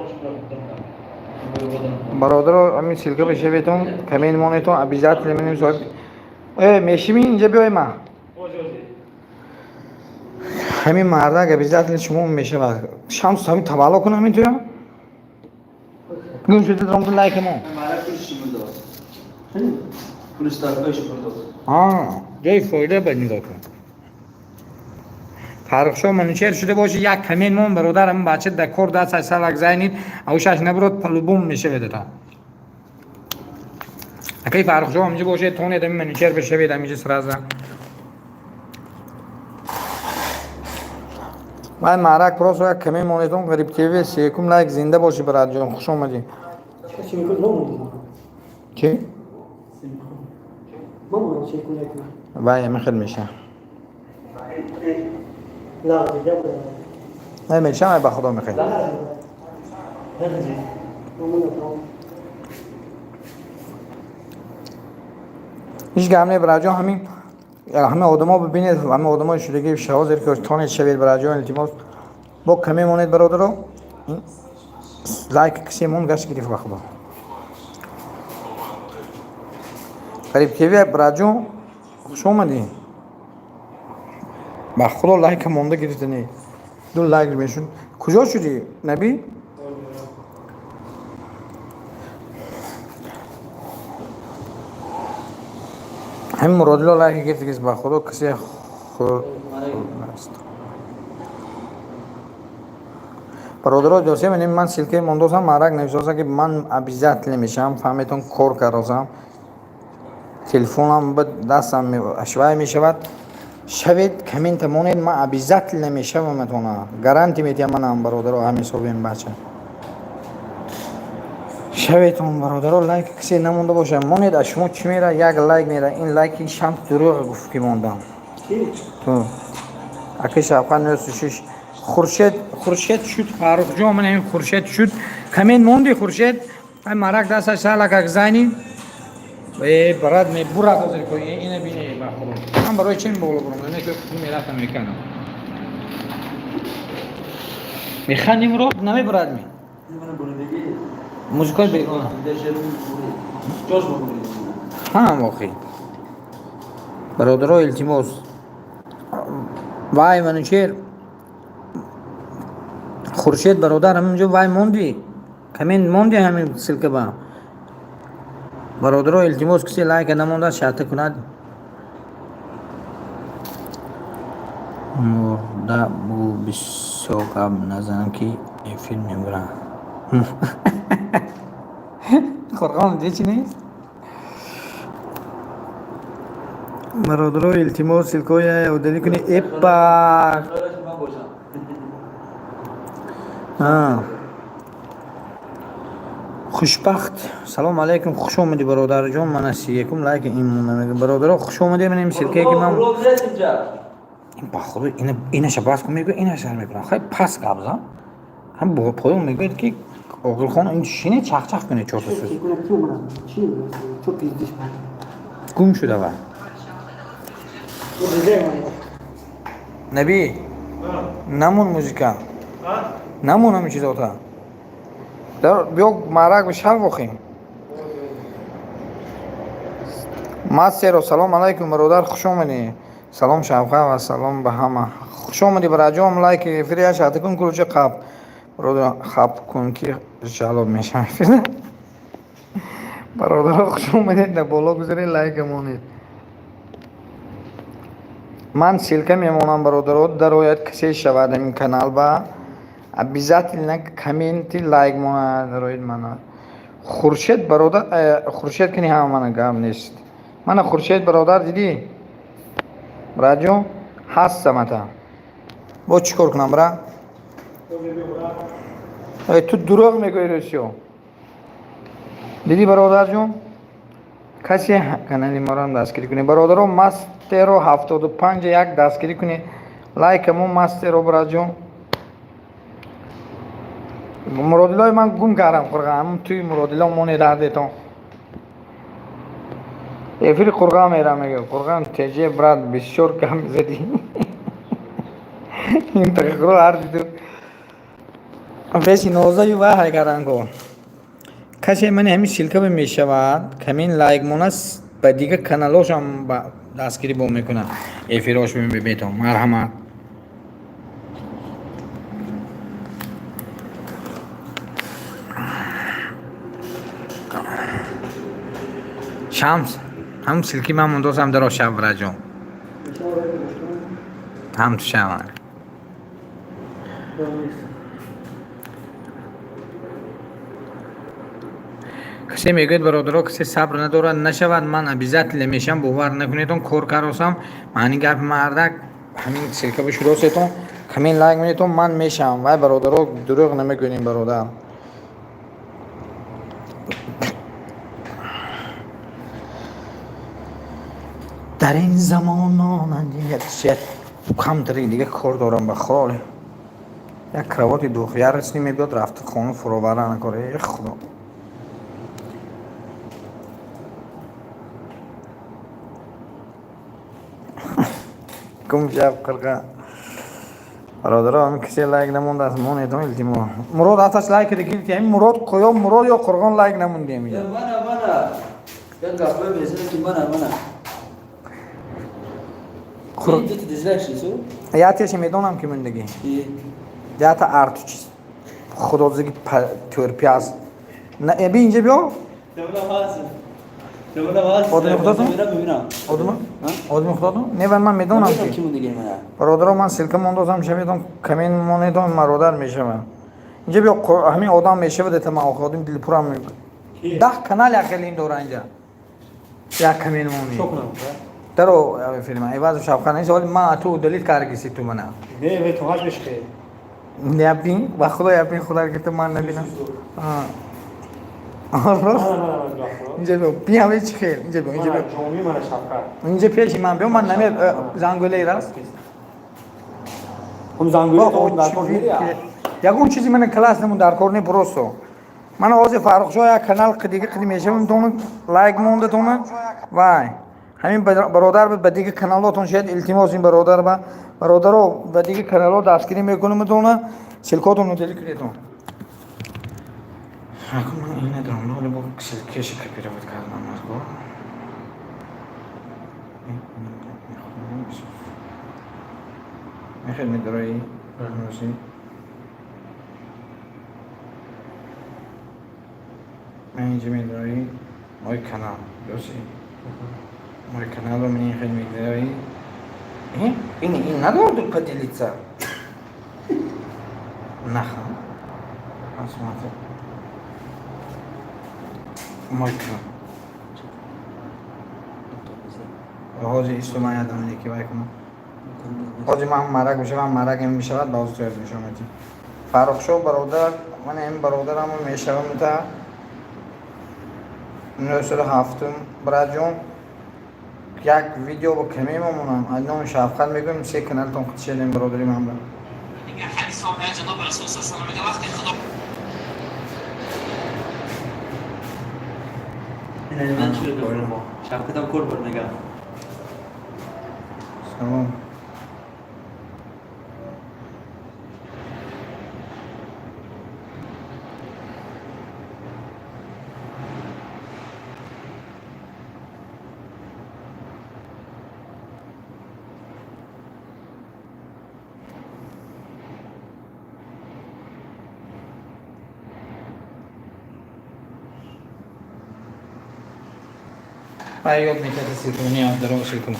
برادر همین سلکه بشه بیتون کمین مونیتون ابیزات لیمونیم صاحب میشیمی اینجا بیای ما همین مرده که بیزات شما میشه و شانس همین تبالا کنم این تویا گم شده درام تو لایک ما مرا پولش میداد پولش دادش ها جای فایده بد نگاه کن فرق شو منوچر شده باشه یک کمین مون برادر همین بچه دکور دست سال زینید اوشش نبرد پلوبوم میشه بده تا اکی فرق شو همینجا باشه تونه دمی منوچر بشه بده همینجا سرازه من معرک پروس و یک کمی مونیتون غریب تیوی سیکم لایک زنده باشی برات جان خوش اومدی چی میکنی مامون چی؟ مامون چی کنی وای من خیلی میشه لا دیگه نه میشه من به خدا میخوام هیچ گرم نه برای جان همه آدما ببینید همه آدمای شدگی شهازر که تانه شوید برای جان التماس با کمی مونید برادر رو لایک کسی مون گشت گرفت به خدا قریب تیوی برای جان خوش اومدی به خدا لایک مونده گرفته نی 2 لایک میشون کجا شدی نبی همین مرادلا لایک گرفته که به خدا کسی خور است برادرها دوستی من سلکه ماندازم معرک نمیشازم که من ابیزات نمیشم فهمیتون کار کردم تلفنم به دستم اشوای میشود شوید کامنت مونید ما ابیزت نمیشم متونا گارانتی میدم منم برادر همین صوبیم بچه شویتون برادر لایک کسی نمونده باشه مونید شما چی میره یک لایک میره این لایک شام دروغ گفت که موندم تو اکی شفقت 96 خورشید شد فاروق جان من این خورشید شد کامنت موندی خورشید این مرک دستش سالک زنی و برات می برات از کوی اینه بینه بخورم من برای چین بولو برم نه که میرفتم میکنم میخندیم رو نمی برات می موزیکای بگو ها موخی برادر التماس وای منوچیر خورشید برادر همونجا وای موندی کامنت موندی همین سلکه با برادر التماس کسی لایک نمونده شاته کند مرده بو بسوقم نزنم که این فیلم میبرم خورقان دیگه چی نیست؟ برادر التماس سلکوی او دلی کنی اپا خوشبخت سلام علیکم خوش اومدی برادر جان من از یکم لایک این مونم برادر خوش اومدی من این سلکه که من این بخورو اینه شباس کو میگه اینه سر میکنه خیلی پس قبضا هم با پایون میگه که آقل خان این شینه چخ چخ کنه چوت سوز گم شده و نبی نمون موزیکا نمون همین چیزا تا در بیا مرک به شب بخیم ماسیرو سلام علیکم برادر خوش اومدی سلام شوکت و سلام به همه خوش اومدی برادر لایک فریاد شات کن کلوچه قاب برادر خواب کن که جالب میشه برادر خوش اومدید در بالا بذارید لایک مونید من سلکه میمونم برادر در رویت کسی شود این کانال با обязательно کامنت لایک مونه در روید من خورشید برادر خورشید کنی هم من گام نیست من خورشید برادر دیدی راجو هستم تا با چیکار کنم برا تو دروغ میگویی رسیو دیدی برادر جون کسی کانالی ما رو هم دستگیری کنی برادرو ماسترو 75 یک دستگیری کنی لایک مون ماسترو برادر جون مرادلای من گم کردم قرغم توی مرادلا مونی داده تو افری قرغم میرم میگه قرغم تجه براد بسیار کم زدی این تقریبا هر دیدو ویسی نوزایی واه کردن کو کسی من همین سیلکه به میشود کمین لایک مونس با دیگه کانالوش هم دستگیری با میکنه افریش ببینم مرحمت شمس هم سلکی من مندوز هم در شب راجو هم تو شب کسی میگوید برادرها کسی صبر نداره نشود من ابیزت لمیشم باور نکنیدون کار کارسم معنی گپ مردک همین سلکه به شروع سیتون همین لایک میتون من میشم وای برادرها دروغ نمیگوینیم برادر در این زمان یک کم داری دیگه کار دارم بخوره یک کراواتی دو خیار رسنی میبید رفت خونه فروبره نکاره ای خدا کم شب قرقه برادرها همین کسی لایک نمونده از مونه تو التیما مراد آتش لایک دیگه همین مراد قیام مراد یا قرقان لایک نمونده میگه منه یک گفته میزنه که منه این دیت دیزلکشی سو یاتیش میدونم که مندگی یاتا آرت چیز خدازگی تور پیاز نه بی اینجا بیا آدم خدا تو آدم خدا تو نه من میدونم که برادر من سلکه موندوزم شمیدم کمین موندم مرادر میشم اینجا بیا همین آدم میشه بده تمام خودم دل پرام 10 کانال اخیل این دور اینجا یک کمین مونی شو کنم درو فیلم ایواز شافکت نیست ولی من تو دلیل کار کسی تو منه نه به تو هاش بشه نیابین و خدا یابین خدا که تو من نبینم راست اینجا بیا بیا هیچ خیر اینجا بیا اینجا بیا جومی من شفقت اینجا پیش من بیا من نمی زنگوله راست هم زنگوله تو در کار میری یگون چیزی من کلاس نمون در کار پروسو من آواز فارغ شو یا کانال دیگه قدیم میشم تون لایک مونده تون وای همین برادر به دیگه کانالاتون شاید التماس این برادرو به دیگه کانالات دستگیری میکنم تون سلکاتون رو دلیل کردم اكو من هنا درام لو لبو كيش كبيرة بتكلم مظبوط اخر مدري ماشي من جميع مدري موي كانال دوسي موي كانال من اخر مدري ايه این ندارم دو پدیلیتسا نخم اسمعته مایکرو حاجی اجتماعی آدم یکی باید کنم حاجی من مرگ میشه من مرگ این میشود باز توید میشم فارغ شو برادر من این برادرم میشم تا نوشته هفتم برای یک ویدیو با کمی مونم از نام شفقت میگم سه کانال تون خود شدیم برادری من برم حدیث هم جناب رسول صلی الله علیه و آله وقتی خدا من چی رو بکنم شفقت هم کل برد نگم سلام یاد میکرد سیتونی هم درو سیتون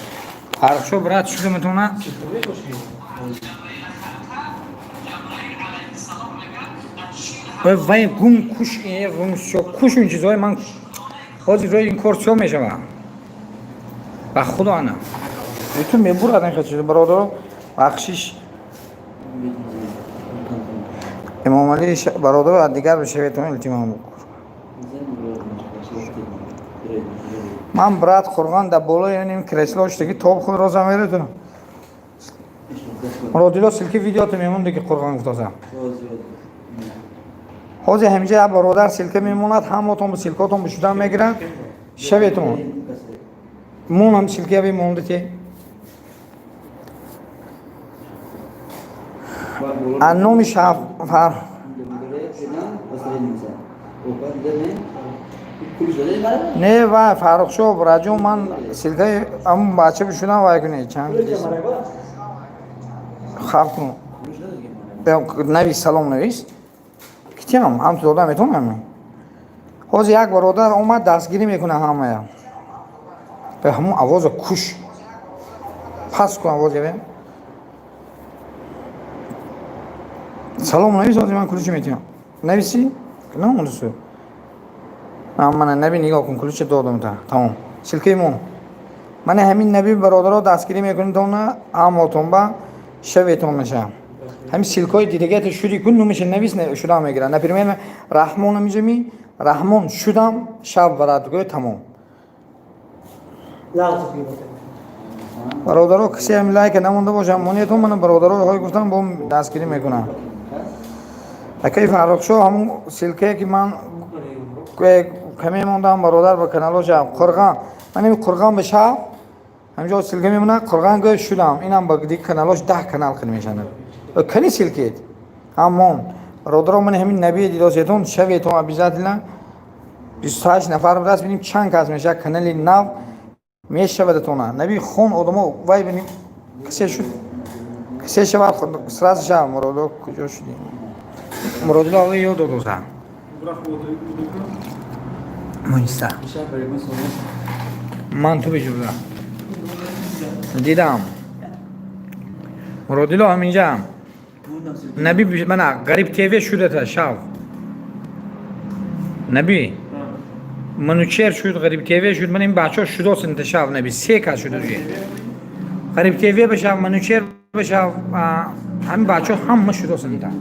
فرق شو برات شده میتونه وای گم کش این شو کش این چیزای من حاضر روی این کار چه میشه با خدا انا تو میبرد این خیلی برادر بخشش امام علی برادر دیگر بشه تو التمام بکن من برات خورگان در بالای این کرسلاش دیگه توب خود را زمیره تو مرادیلا سلکی ویدیو تو میمونده که خورگان گفتازم حاضر همیشه برادر سلکه میموند هماتون به سلکاتون بشودن میگیرن شبیتون مون هم سلکه بی مونده تی انومی شاف فر نه وای فارغ شو براجو من سلکه ام بچه بشودم وای کنی چند خواب کنم نویس سلام نویس کتیم هم تو دادم میتونم همین حاضر یک برادر اومد دستگیری میکنه همه به همون آواز کش پس کن آواز بیم سلام نویس حاضر من کلوچه میتونم نویسی؟ نه اون رسول من نبی نگاه کن کلوچه دادم تا تمام سلکه مون من همین نبی برادر رو دستگیری میکنه تا اونه هماتون با شویتون میشه همین سلکای دیگه شوری کن نمیشه نویس شدم میگیرن نپرمیم رحمان میجمی رحمان شدم شب برات گوی تمام برادرو کسی هم لایک نمونده باشه مونیتون من برادرو های گفتم با دستگیری میکنم اکی فارغ شو همون سلکه که من کمی موندم برادر با کانالو شب قرغان من این قرغان بشه همینجا سلکه میمونه قرغان گوی شدم اینم با دیگه کانالوش 10 کانال خیلی میشنه کنی سلکید همون برادرو من همین نبی دیدوسیتون شویتون ابیزادیلا 28 نفر بدست بینیم چند کس میشه کانالی نو میشه بدتونه نبی خون آدمو وای بینیم کسی شد خود سراز شد مرادو کجا شدیم مرادو آقای یاد دو سا منیستا من تو بشو بودم دیدم مرادو همینجا نبی من غریب تیوی شده تا شاو نبی منوچهر شد غریب تیوی شد من این بچه ها شده است انتشاب نبی 3 کس شده دیگه غریب تیوی بشه منوچهر بشه همین بچه ها هم شده است انتشاب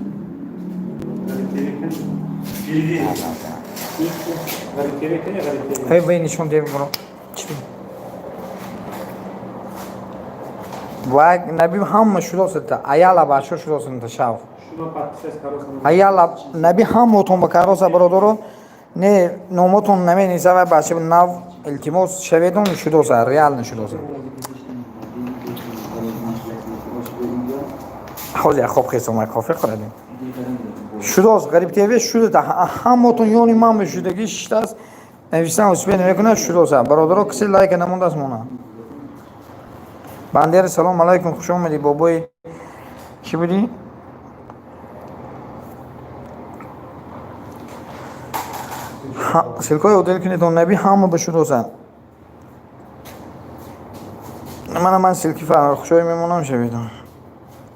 ای وای نشون دیو برو وای نبی هم شده است ایالا بچه شده است انتشاب ایالا نبی هم اتون بکاروس برادرو نه نومتون نمی‌نویسه و بچه نو التماس شویدون شده است ریال نشده است حالی خوب خیلی ما کافی خوردیم شده است غریب تیوی شده تا همتون یونی مام شدگیش است نوشتن اسپین میکنه شده است برادرو کسی لایک نمونده است مونا بندر سلام علیکم خوش آمدی بابای چی بودی سلکای اودل کنید اون نبی همه بشود واسن من سلکی فرار خوشای میمونم شویدم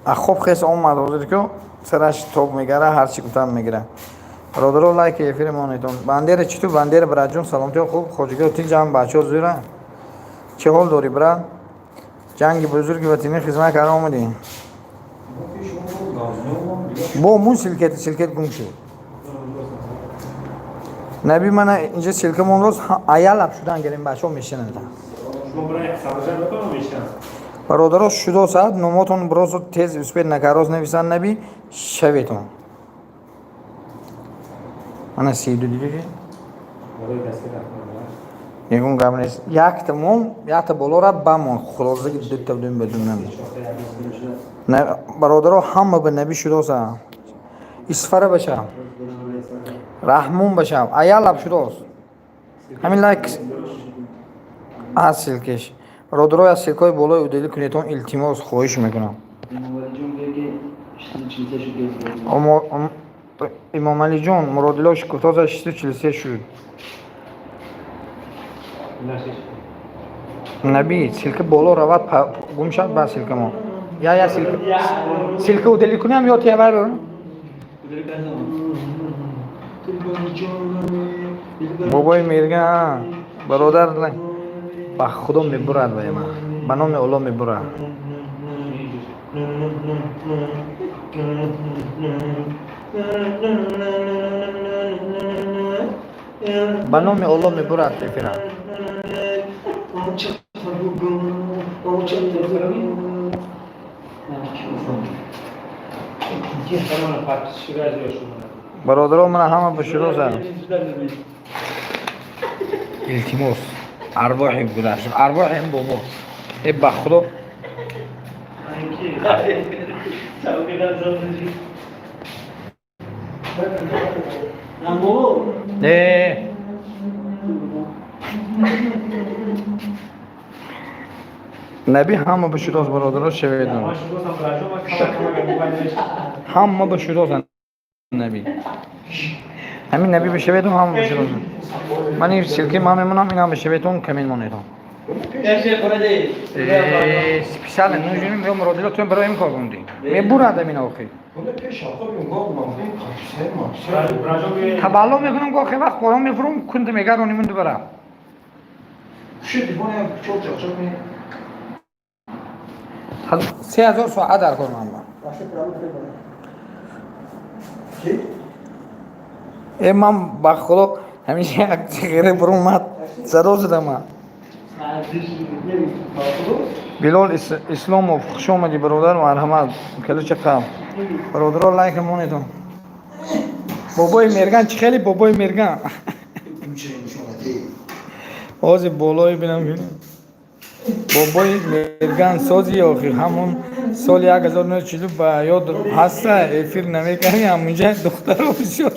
خوب خیس اومد اودل که سرش توپ میگره هر چی گفتم میگیره برادرو لایک افیر مونیتون بندر چطور بندر برادرون سلام تو خوب خوشگل تی جام بچه‌ها زوره چه حال داری برا جنگ بزرگی و تیمی خدمت کردم اومدی با مون سلکت گم شد نبی من اینجا سلکه مونروز ایال اپ شدن گریم بچه‌ها میشنن شما برای سابجا بکنم میشن برادرها شده ساعت نماتون بروز تیز اسپید نکاروز نویسن نبی شویتون من سیدو دیگه یکون قبل نیست یک تا بالا را بمون خلاصه که دو تا بدون نمی نه برادرها همه به نبی شده ساعت اسفره بشم رحمون بشم ایال اپ شده است همین لایک از سلکش برادرها از سلکای بالای اودلی کنیتون التماس خواهش میکنم امام علی جون مرادلاش کتاز 643 شد نبی سلکه بالا رواد گم شد با سلکه ما یا سلکه اودلی کنیم یا تیوه رو بابای میرگن برادر با خدا میبرد وای من به نام الله میبرد به نام الله میبرد بفرم برادران من همه به شروع زدم التماس ارواحی گذاشتم ارواحیم با ما ای با خدا نه نبی همه به شروع برادران شویدن همه به شروع نبی همین نبی به شویدن همه به شروع من این سلکی ما میمونم این هم به شویدن کمین مونیدم سپیسال نوجونی میگم مرادیلا تو برای این کار کندی میبرد همین آخی تبالا میکنم که آخی وقت قرآن میفرم کنده میگه رو نیمونده برم 3000 ساعت در کنم من من با خدا همیشه یک غیره برون مد زدو زدم من بلال اسلام و خوش آمدی برادر و مرحمت کلوچ قم برادر لایک مونیتون بابای مرگان چه خیلی بابای مرگان آزی بالای بینم بابای مرگان سازی آخی همون سال 1942 با یاد هسته افیر نمیکنی همونجا دختر رو بسیار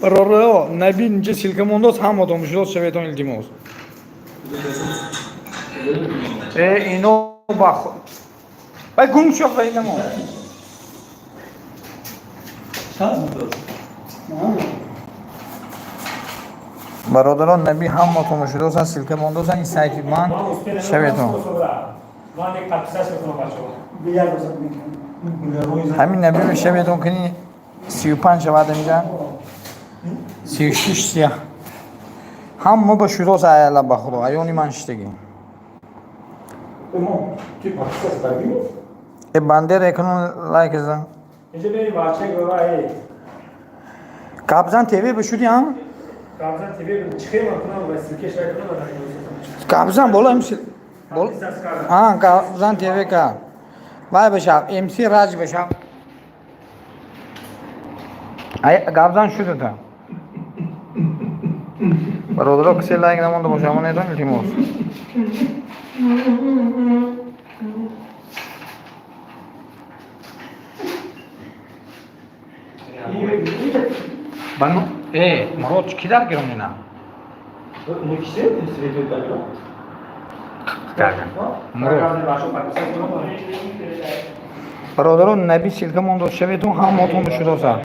برادر نبی اینجا سلکه مونداز هم آدم شد شویتون التماس اینو با خود بای گم شد و اینمو برادران نبی هم آدم شد و سلکه مونداز این سایتی من شویتون همین نبی رو شویتون کنی 35 شود اینجا 36 سیاه همه با شروع سایه بخورو ایونی من شتگی ما توی پاکستان بردیم ای بنده ریکنون لایک ازن اینجا بریم بچه گروه کابزان تیوی بشودی هم؟ کابزان تیوی چخیر من کنم و سلکش رای کنم کابزان بولا امسی ها کابزان تیوی که وای بشاب امسی راج بشاب کابزان شده تا برادرها کسی لایک نمونده باشه اما نیدون التیموس بانو مرود کی دار گیرم نه نکشه سویدو دارم کارگان مرود برادرها نبی سیلکه موندو شویدون هم موتون بشود سر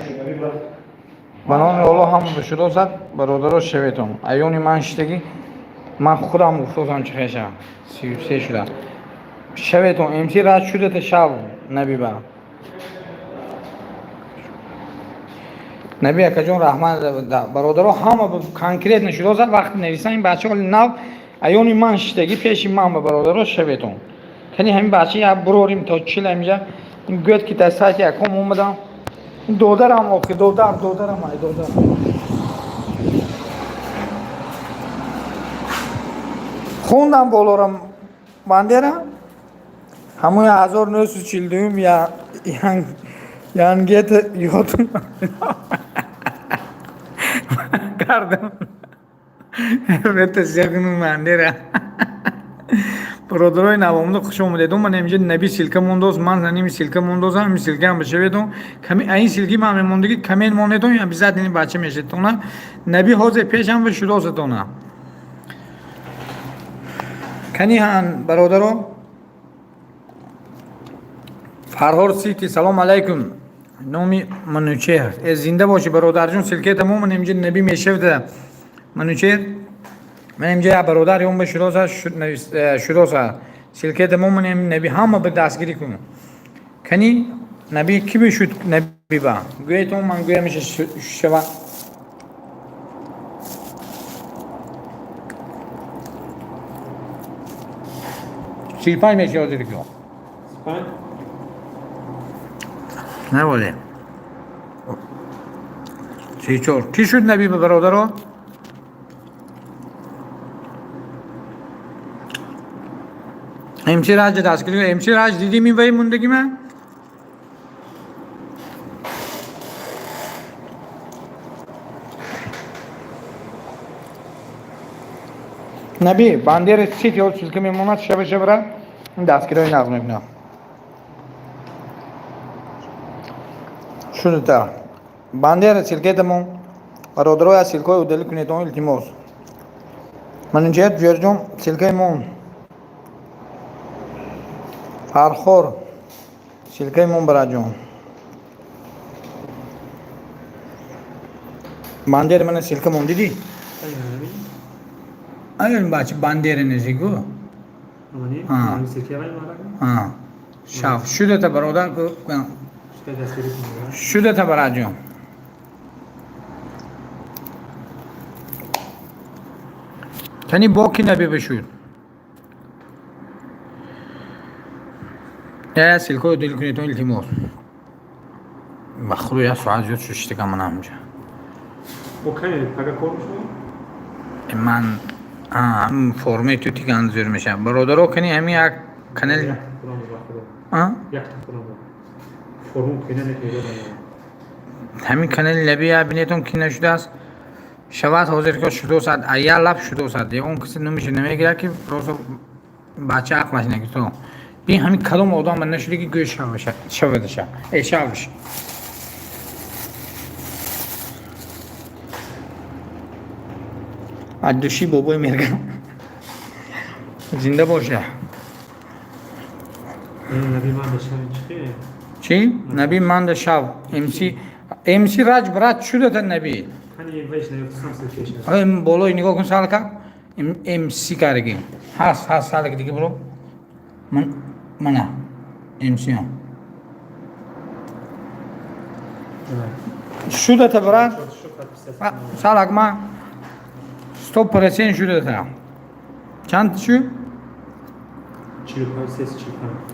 بنابراین الله هم بشود سر برادرها شویدون ایونی من شدگی من خودم گفتم چخشه 33 شده شویدون امسی راج شده تا شب نبی با نبی اکجون رحمان برادرها همه کانکریت نشده زد وقتی نویسن این بچه ولی نو ایونی من شدگی پیشی من با برادرها شویدون کنی همین بچه یا بروریم تا چیل اینجا این گوید که دستایی که اکم اومدم این دودر هم اوکی دودر هم های دودر خوندم بولارم بنده را همون 1942 یا یانگیت یادم کردم بهت زیگنو بنده را برادرای نوامد خوش اومدید من اینجا نبی سیلکه موندوز من زنیم سیلکه موندوزم این سیلکه هم بشویدم کمی این سیلکی من موندگی کمی موندم یا بیزاد این بچه میشه تونا نبی حوزه پیشم و شروع تونا کنی هن برادرو فرهاد سیتی سلام علیکم نومی منوچهر از زنده باشی برادر جون سیلکه تمام من اینجا نبی میشوده منوچهر من اینجا برادر یوم به شروع سیلکه تمام من نبی همه به دستگیری کنم کنی نبی کی بشود نبی با گویتون من گویا میشه شوا سیلپای میشه آزیدی کنم نه بوده چیچور کی شد نبی به برادر رو؟ امسی راج دستگیری امسی راج دیدی میوهی موندگی من؟ نبی باندیر سیتی ول سیلکه میموند شب را این دستگیری های نقل میکنم شده تا باندیر سیلکه تمون برادرای سیلکه های دلی کنید اون التیموس من اینجا جرجون سیلکه مون فرخور سیلکه مون براجون باندیر من سیلکه مون دیدی؟ اگر باچ باندیر نزیگو ها شاف شده تا برادر شده تا براجون کنی باکی نبی بشود یا سیلکو دل کنی تو التیموس بخلو یا ساعت زیاد ششته که من همجا اوکی پگه کورش من فرمی تو تیکان زیر میشه برادرو کنی همی یک کانال یک تا فرمو کنه نکیده همین کانال لبی بینیتون کی نشده است شوات حاضر که شده است ایا لب شده است اون کسی نمیشه نمیگیره که روزو بچه عقلش نگی تو بی همین کدوم آدم من نشده که گوش شوده شه ای شوش عدوشی بابای مرگم زنده باشه نبی من بشم چی؟ نبی من شب امسی راج برات شده تا نبی hani ویش نیفتم سلکیش این بالای نگاه کن سال که امسی کارگیم هست سال که دیگه برو منه امسی هم شده تا برات سالک ما 100% شده تا چند شو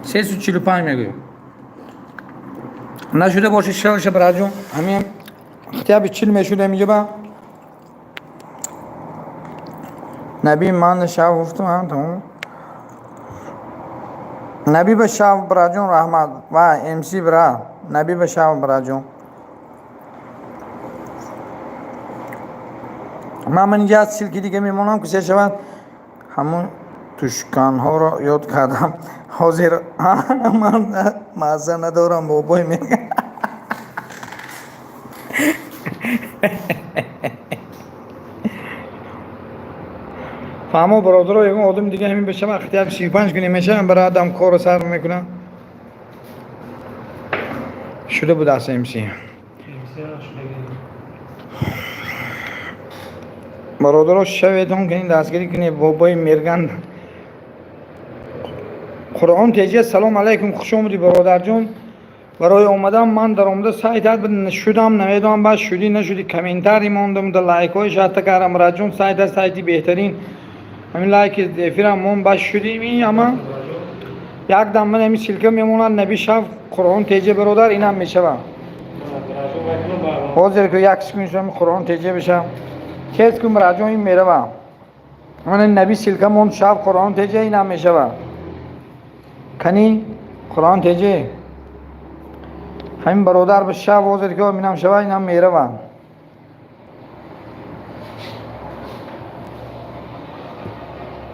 345 میگویم نشده باشه شلش برات جون همین اختیار 40 میشده میگه با نبی من شاو گفتم هم تمام نبی به شاو برات جون رحمت و ام سی برات نبی به شاو برات جون من اینجا سیلکی دیگه میمونم که سه شود همون توشکان ها رو یاد کردم حاضر من مزه ندارم بابای میگه فهمو برادر یکم آدم دیگه همین بشه اختیار 35 کنی میشه برای آدم کار سر میکنه شده بود از امسی برادر شویدون کنین دستگیری کنی بابای مرگن قرآن تیجی سلام علیکم خوش آمدی برادر جون برای اومدم من در اومده سایت هست شدم نمیدونم بعد شدی نشدی کامنتاری موندم در لایک های شاید کردم برادر جون سایت هست سایتی بهترین همین لایک دفیرم مون باش شدیم اما یک دم من همین سلکه میمونن نبی شب قرآن تیجی برادر اینم میشه حاضر که یک سکون شدم قرآن تیجی بشم کس کم راجو این میره با من نبی سلکه مون شب قرآن تیجی اینم میشه با کنی قرآن تیجی همین برادر به شب حاضر که اینم شبا اینم میره با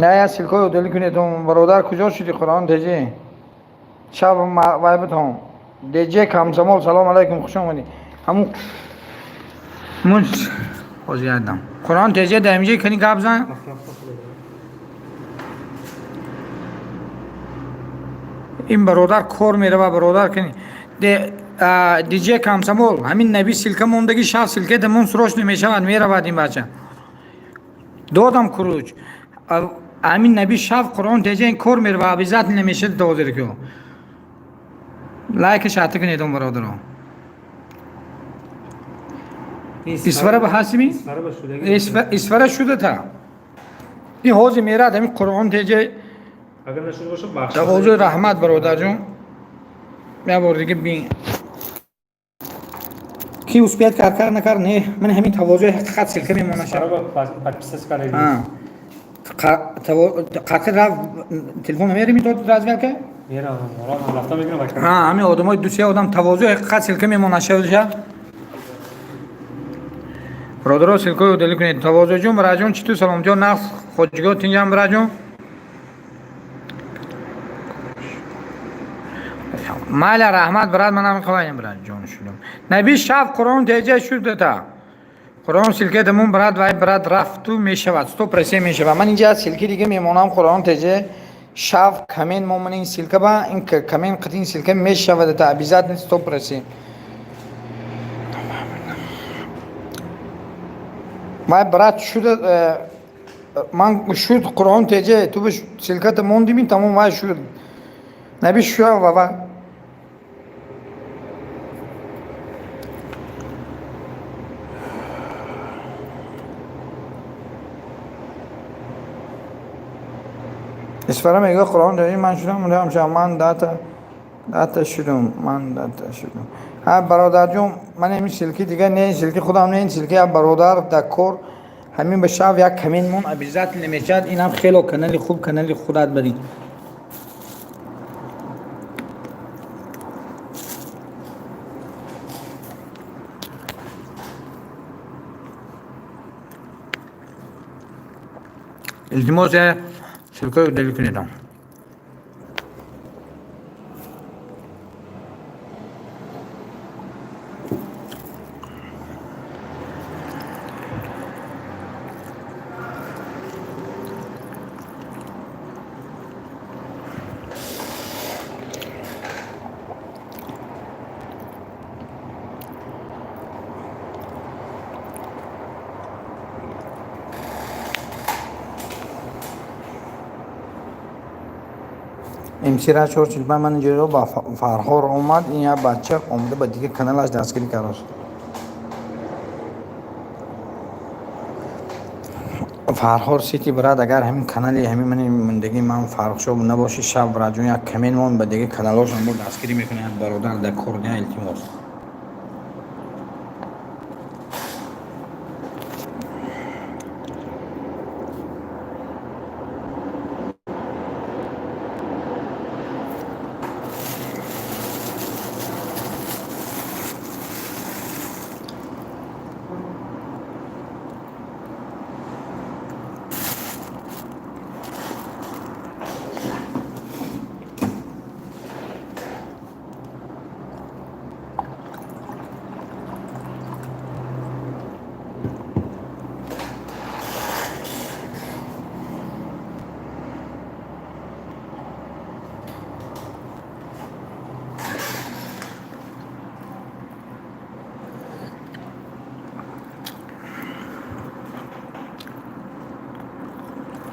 نه یا سلکه رو دلی کنید برادر کجا شدی قرآن تیجی شب وایبتون دیجی کامسمول سلام علیکم خوش آمدی همون خوزی ادم قرآن تیجی دمیجی کنی قبضن این برادر کور میره و برادر کنی دیجی کامسمول همین نبی سلکه موندگی شب سلکه دمون سروش نمیشود میره بعد این بچه دادم کروج همین نبی شب قرآن تیجی این کور میره و عبیزت نمیشه دوزر که لایکش حتی کنیدم برادر رو اسفره به حسیمی؟ اسفره شده تا این حوضی میرد همین قرآن تیجی اگر نشده باشه بخش حوض رحمت برادر جون بیا بار دیگه بین کی اوسپیت کار نکر نه من همین تواضع حقیقت سلکه میمونه شب подписаться کنید قاطر را تلفن میری میتونید رازگل که میرم رفتم میگم همین آدمای دوسیه آدم تواضع حقیقت سلکه میمونه شب برادر سلکه رو دلی کنید تواضع جون برای جون چطور سلام جون نقص خودجگاه تینجام برای جون مال رحمت برات منم خواهیم برات جون شدم نبی شب قرآن تیجی شده تا قرآن سلکه دمون برات وای برات رفت و میشود 100% میشود من اینجا سلکه دیگه میمونم قرآن تیجی شب کمین مومن این سلکه با این کمین قطین سلکه میشود تا عبیزت نیست 100% وای برات شده من شد قرآن تیجی تو به سلکه دمون دیمین تمام وای شد نبی شو بابا اسفره میگه قرآن داری من شدم من داتا شدم ها برادر جون من همین سلکی دیگه نه سلکی خودم نه این سلکی برادر دکور همین به شب یک کمین مون ابیزت نمیشد اینم خیلی کانال خوب کانال خودت برید التماس سلکه رو دلی کنیدم امسی را چور چیز من اینجوری رو با فرهار اومد این یا بچه اومده با دیگه کانالش دستگیری کرد فرهاد سیتی براد اگر همین کانالی همین من دیگه من فرق شو نباشی شب برادون یک کمین من به دیگه کانالاش هم بود دستگیری میکنه برادر در کوردن التماس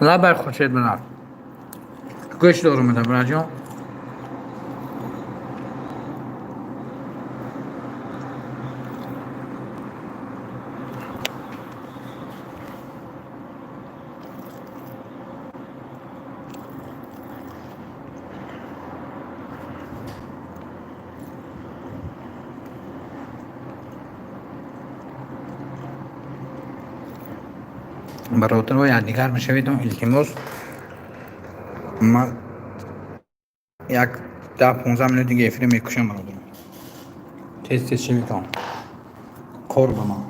لا بر خوشت بنار گوش دارو میده براجون براتون رو یادگار میشوید التماس ما یک 10-15 minut دیگه افری میکشم برادر تست چی میکنم کار با من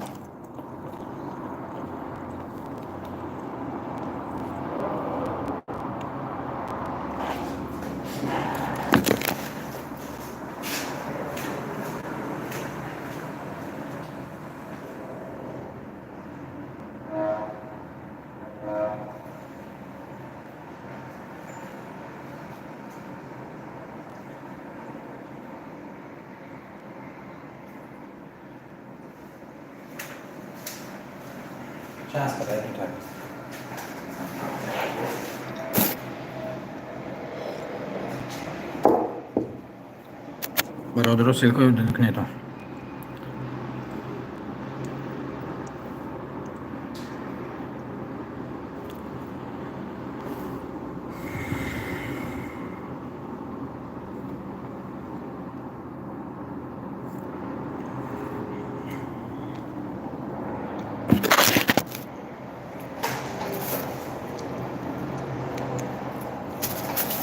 برادر سلکوی کنید تو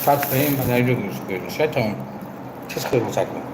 شاید فهم بدهی رو گوش کنید شاید تا اون چیز خیلی بسید کنید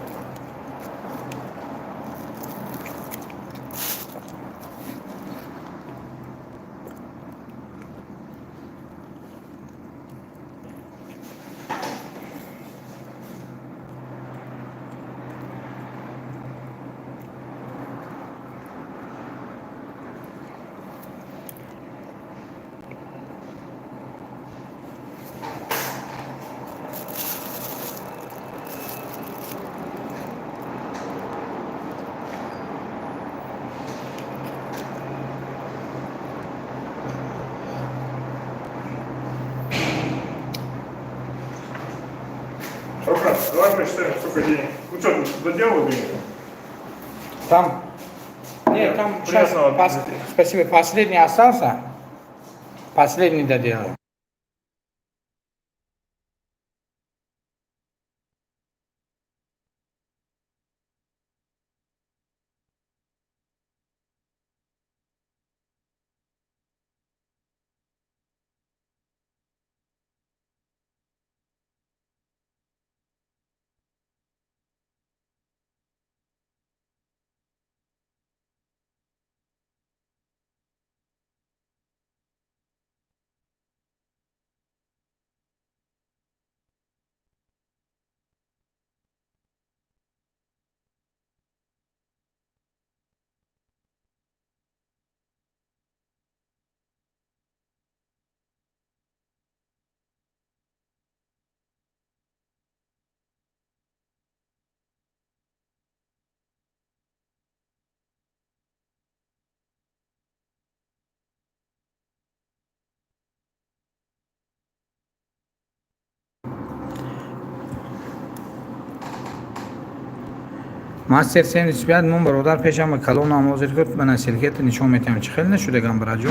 Шавкат, давай прочитаем, сколько денег. Ну что, доделал денег? Там, нет, там сейчас, спасибо, последний остался, последний доделал. ماستر سیم نسبت من برادر پیشم کلون آموزش کرد من سلکت نشون میتونم چه خیلی نشده گم براجو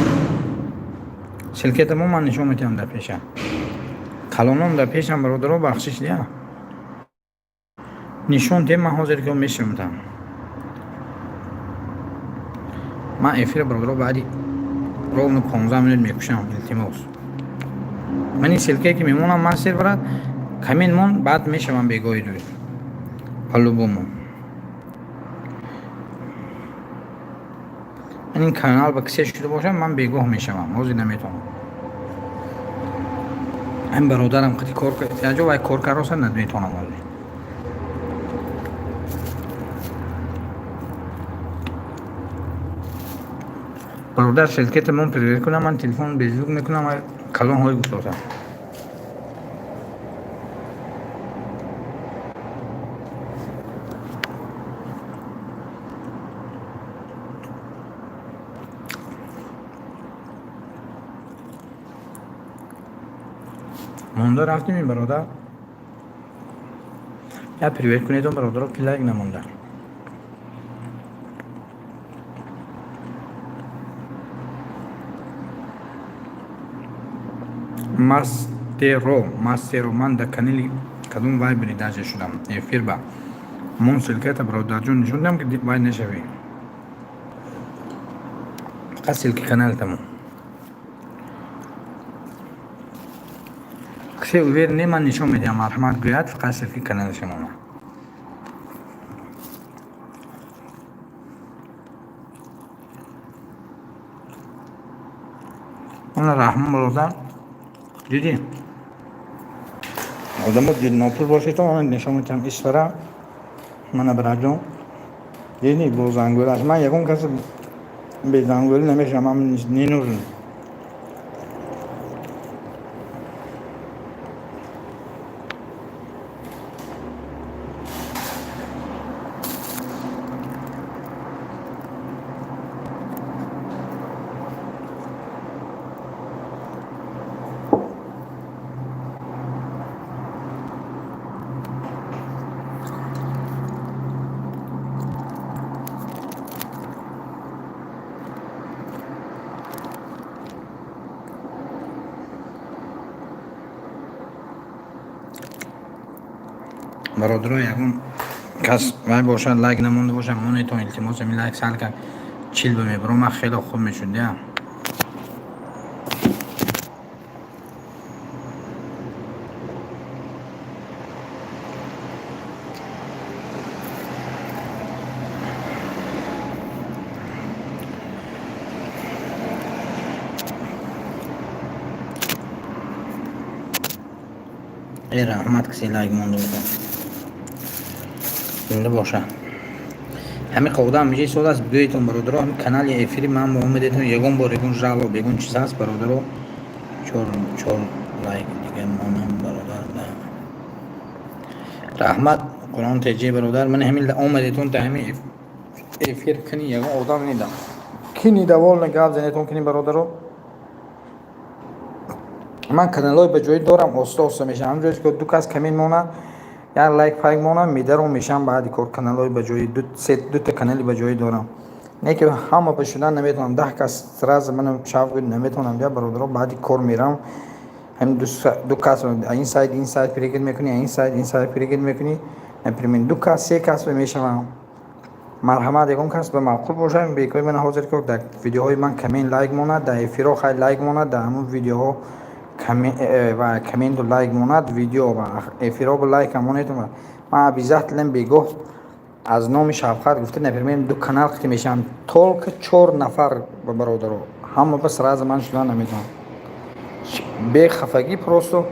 سلکتمون من نشون میدم در پیشم کلانم در پیشم برادرها بخشش دیا نشون دیم من حاضر که میشم من افیر برادرها بعدی رو 15 منوت میکشم التماس من این سلکه که میمونم من سر برد کمین مون بعد میشم بگوی دوی پلو بومون من این کانال با کسی شده باشم من بگوه میشم حاضر نمیتونم این برادرم خیلی کار کرد یا جو وای کار کارو نمیتونم حاضر برادر شرکت من پریر کنم من تلفن بزرگ میکنم و کلان های گفتم مونده رفتیم این برادر یا پریویت کنید اون برادر رو کلیک نمونده ماسترو من در کانالی کدوم وای بریداجه شدم افیر با من سلکت برادر جون نشوندم که وای نشوی فقط سلک کانال تمام کسی ویر نی من نشون میدم مرحمت گوید فقط سلک کانال شما اون رحمان برادر دیدی آدم دل ناپور باشه تو من نشون میدم اسفرا من برادرم دیدی با زنگوله از من یکم کسی به زنگوله نمیشم من نینورم برادرها یکم کس وای باشد لایک نمونده باشم من تو التماس می لایک سال که چیل بمیبرم من خیلی خوب میشد یا ای رحمت کسی لایک مونده باشد زنده باشه همین قودا هم میشه سود از بیایتون برادرها همین کانال افیری من با омадетон یگون بار یگون جالب یگون چیز هست برادرها چور لایک دیگه مونم برادر رحمت قرآن تجی برادر من همین омадетон تا همین افیر کنی یگون آدم نیدم کنی دوال نگاب زنیتون کنی برادرها من کانالای به جای دارم آستا میشه همونجوری که دو کس کمین مونه یا لایک پایک مونه میدارم میشم بعدی کار کانالای به جای دو تا کانالی به جای دارم نه که همه به شدن نمیتونم 10 کس راز من شافکت نمیتونم بیا برادرها بعدی کار میرم هم دو کس این سایت پریکت میکنی این سایت پریکت میکنی نپریمین دو کس سه کس میشم مرحمت یکم کس به معقول باشه بیکای من حاضر که در ویدیوهای من کمین لایک مونه در افیرو خیلی لایک مونه در همون ویدیوها و کامنت و لایک موناد ویدیو و افیرا با لایک مونید ما بیزات لم بگو از نام شافکات گفته نپرمیم دو کانال که میشم تولک 4 نفر برادرو هم بس راز من شدن نمیدونم به خفگی پروستو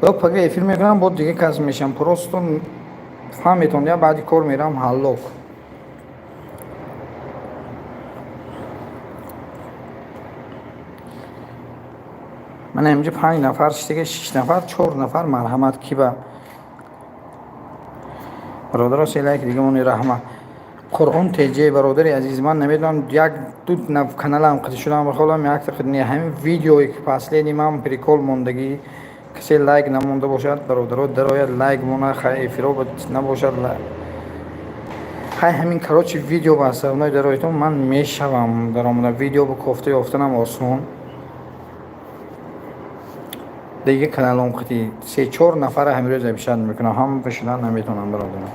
با پگه افیر میکنم بود دیگه کس میشم پروستو فهمیتون یا بعدی کار میرم حلوک من همینجا 5 نفر دیگه 6 نفر 4 نفر مرحمت کی با برادر سیلایک دیگه مونی رحمت قرآن تجی برادری عزیز من نمیدونم یک دو کانالم قطع شدم بخوام یک خدنی همین ویدیویی که فاصله نیمم پریکول موندگی کسی لایک نمونده باشد برادرها درآید لایک مونه خیلی فرو نباشد همین کاروچی ویدیو واسه اونای درایتون من میشوام در آمده ویدیو با کوفته افتادم آسون دیگه کانالم خیلی 3-4 نفر همین روز ابشار میکنم هم فشلان نمیتونم برادرم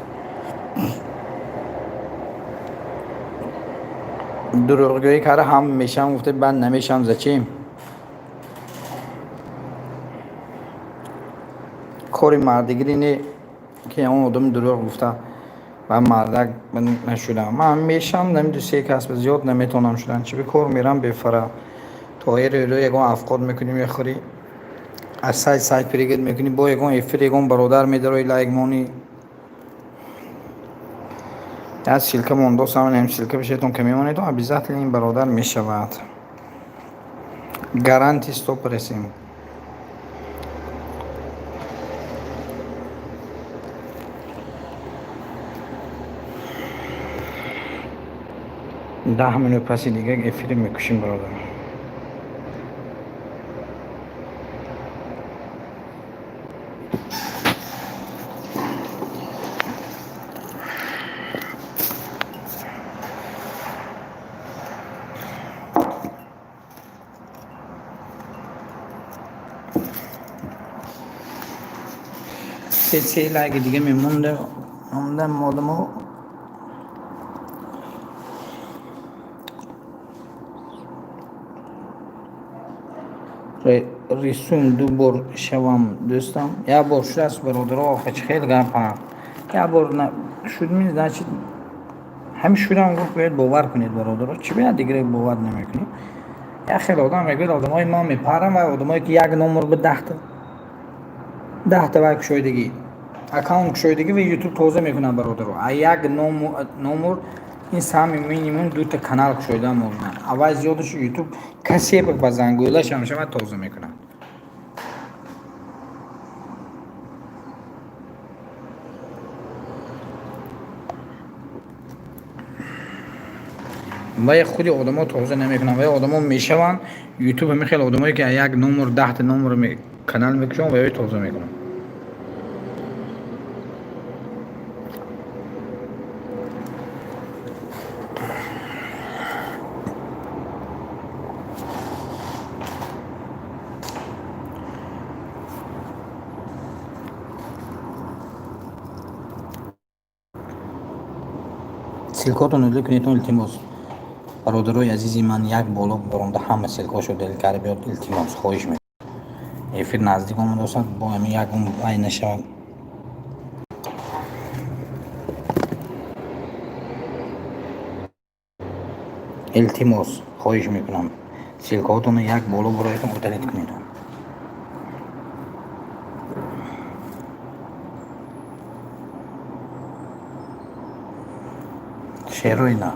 دروغگویی کاره هم میشم گفته من نمیشم زچیم کاری مردگی نه که اون آدم دروغ گفته و مردک من نشدم من میشم نمیدونم سه کسب زیاد نمیتونم شدن چه به کار میرم بفره تایر رو یکم افقاد میکنیم میخوری از سایت پریگید میکنی با یکم افر یکم برادر میداره لایک مونی از سیلکه مونده سامن هم سیلکه بشیتون که میمونید و عبیزت این برادر میشود گارانتی استوپ رسیم ده minut پسی دیگه افیر میکشیم برادر سه لایک دیگه میمونده مادمو ریسون دو بار شوام دوستم یا بار شد است برادرها خیلی خیلی گپ یا بار شد میزد چی همین شدم گفت باید باور کنید برادرها چی باید دیگه باور نمیکنید یا خیلی آدم میگه آدمای ما میپرن و آدمایی که یک نمبر به 10 تا وقت شویدگی اکانت شویدگی و یوتیوب توزیع میکنن برادرها یک نمبر این سامی مینیمم 2 تا کانال شویده موندن اول زیادش یوتیوب کسی به زنگوله شما توزیع میکنن و خودی آدما توزیع نمیکنن و آدما میشون یوتیوب میخواد آدمایی که یک نمبر 10 تا نمبر کانال میکشن و توزیع میکنن سیلکاتون رو کنید التماس برادرای عزیزی من یک بالا برونده همه سیلکاشو دل کرده بیاد التماس خواهش میکنم افیر نزدیک آمد دوستان با همین یک بای نشود التماس خواهش میکنم سیلکاتون یک بالا برایتون ادلیت کنید شیروی نه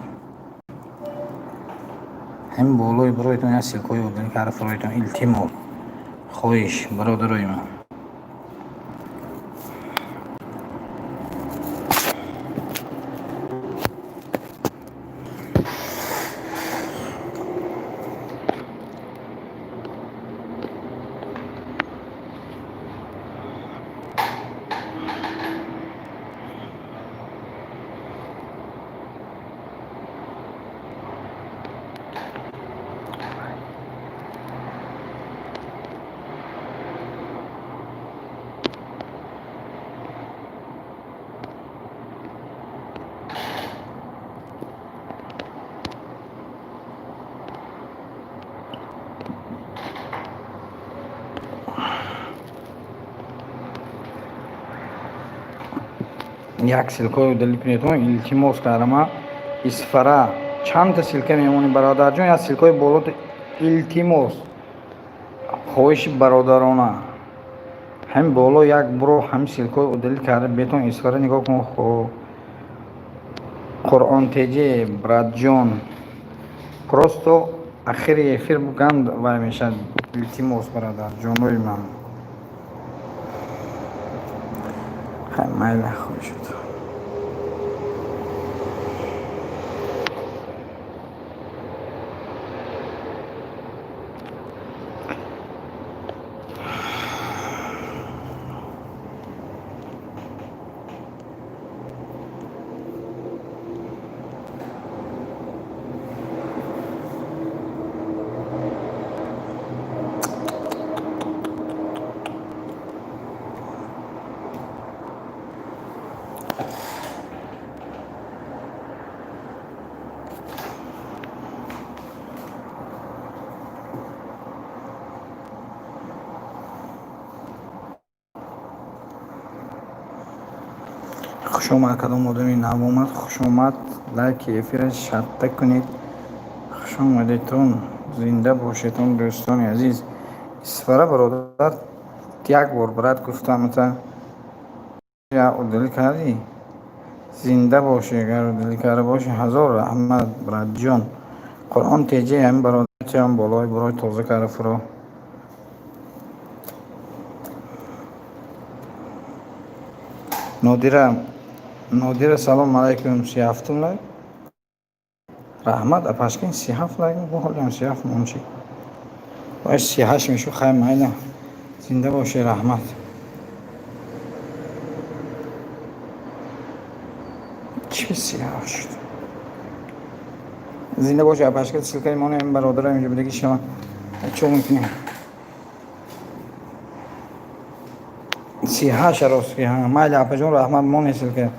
هم بالای برایتون یا سیلکای ادلیت کرده فرایتون التماس خواهش برادرای من یک سیلکای دلیل کنیتون التماس کردم اسفره چند تا سیلکه میمونی برادر جون یا سیلکای بالات التماس خواهش برادرانه هم بالا یک برو هم سیلکای دلیل کرده بیتون اسفره نگاه کن قرآن تیجه براد جون پروستو اخیری افیر بگند و میشد التماس برادر جونوی من خیلی مایل خوب شد خوش آمد کدام آدمی نو اومد. خوش آمد. لایک افیر شتک کنید. خوش آمدتون. زنده باشیدون دوستان عزیز. اسفره برادر یک بار برات گفتم تا یا دل کردی زنده باشی. اگر دل کرده باشی هزار رحمت برات جان. قرآن تیجه هم برادر چه هم بالای برای تازه کرده فرا. نادر سلام علیکم. 37 لایک رحمت اپاشکین 37 لایک با حال هم 37 منچی باید 38 میشو خیلی مایده. زنده باشه رحمت. چی 38 شد. زنده باشه اپاشکین سلکه ایمانه این برادر اینجا بدگی شما چون میکنیم 38 راست که ها مایده اپاشون رحمت مانه سلکه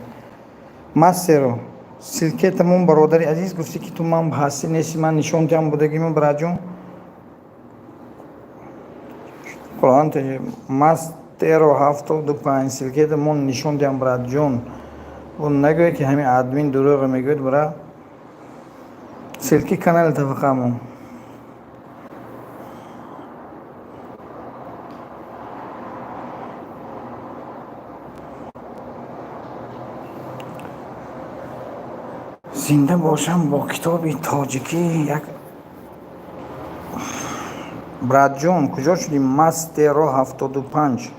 ماسته رو سلکه تمام برادری عزیز گفتی که تو من بحثی نیستی. من نشون دیم بودگی من برای جون قرآن تجه ماسته رو 75 سلکه تمام نشون دیم برای جون. و نگوی که همین ادمین دروغ میگوید برای سلکه کانال تفقامون زنده باشم با کتابی تاجیکی یک براد جون کجا شدی؟ مست رو 75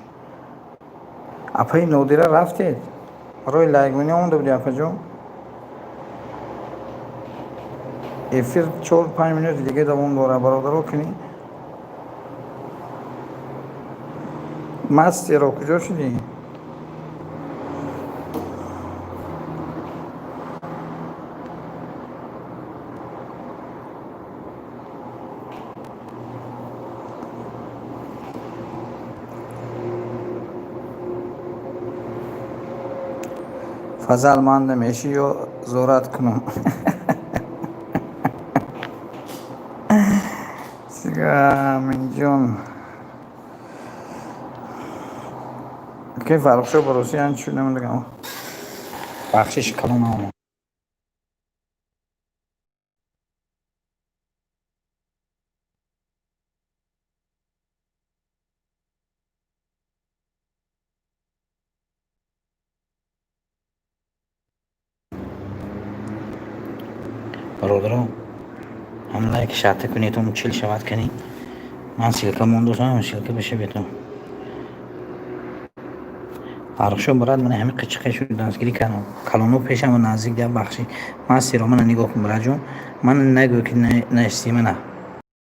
اپای نودیره رفتید روی لایک منی اونده بودی اپا جون افیر 4-5 منوت دیگه دوام دوره برادرو کنی. مست رو کجا شدی؟ فضل مانده میشی یا زورت کنم. سیگام جون که فرق شو بروسی هنچ شو نمیدگم بخشش کلون آمون برادرو هم لایک شاته کنید و چیل شود کنی. من سیلکه موندو هم سیلکه بشه بیتون فرق شو براد من همه قچقه شو دانسگیری کنم کلونو پیشم و نزدیک دیم بخشی. من سیرا من نگاه کن برای جون من نگو که نشتی منه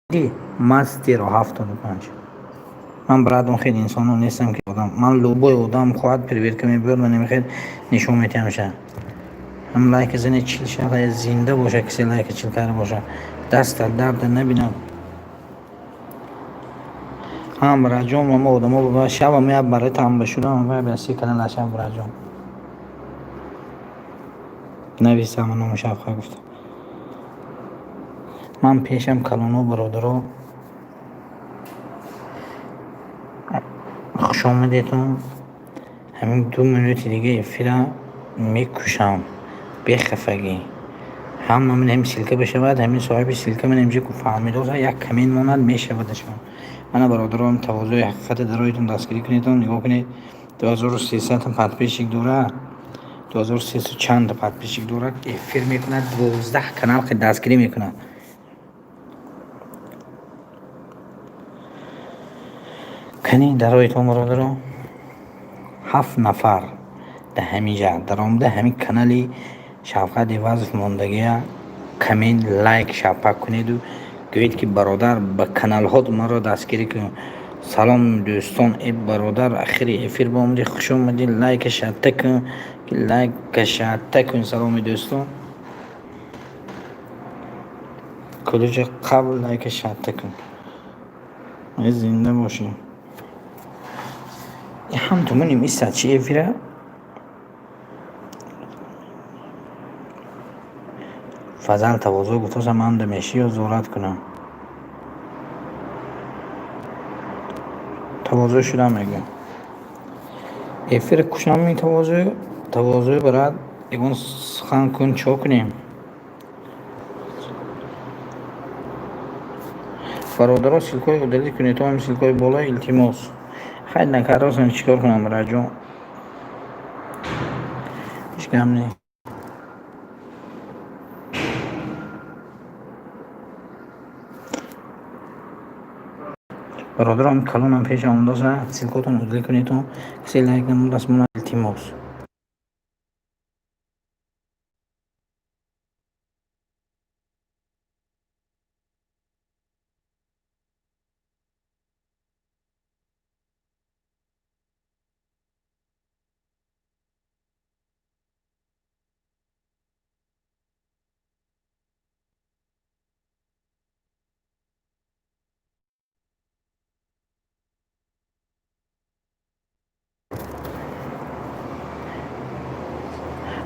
دی ماستی رو 75 من برادون خیلی انسانو نیستم که آدم من لوبوی آدم خواهد پریویر که میبرد و نمیخواد نشون میتیم میشه. هم لایک زنی چیل شده زنده باشه کسی لایک چیل کرده باشه دست درد نبینم. هم برای جون ما آدمو با شب میاد برای تام بشورم و بیاسی کنه لاشم برای جون نویسم من شفقت گفتم من پیشم کلونو برادرو خوش آمدیتون. همین 2 منوت دیگه افیرا میکشم بخفگی هم من هم سلکه بشود همین صاحب سلکه من امجی که فهمیده یک کمین ماند میشودش. من برادران تواضع حقیقت درایتون دستگیری کنید نگاه کنید. 2300 پد پیش یک دوره 2300 چند پد پیش یک دوره افیر میکنه 12 کانال که دستگیری میکنه. کنی درایتون برادران 7 نفر ده همینجا در آمده همین کانالی شفقت اوازف موندگی کمین لایک شفقت کنید و گوید که برادر به کانال ها ما را دستگیری کنید. سلام دوستان ای برادر اخیری افیر با آمدی خوش آمدی لایک شتک کن که لایک شتک کن. سلام دوستان کلوچ قبل لایک شتک کن ای زنده باشی. هم تو منیم ایستا چی افیره فضل تواضع گفتم من دمشی رو زورت کنم تواضع شدم میگم افیر کشم می تواضع برات اگون سخن کن چو کنیم برادرها سیلکای دلی کنی تو هم سیلکای بالا التماس خیلی نکرده هستم چیکار کنم برای جون هیچ کم نی برادرم کلونم پیش آمده سیلکاتون دلی کنی تو کسی لایک نمون رسمون التماس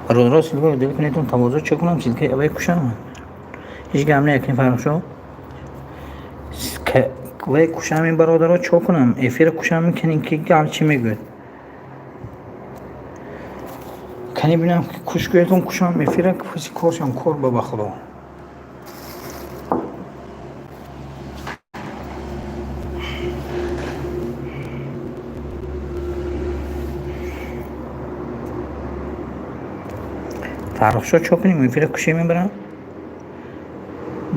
برادرها سیلکای دلی کنی تو تواضع چه کنم سیلکای اوی کشم هیچ کم نی اکنی فرق شو وای کشم این برادرها چه کنم افیر کشم کنین که گم چی میگوید کنی بینم که کشگویتون کشم افیر کسی کارشم کار بابا خدا فرق شد چه کنیم افیر کشی میبرم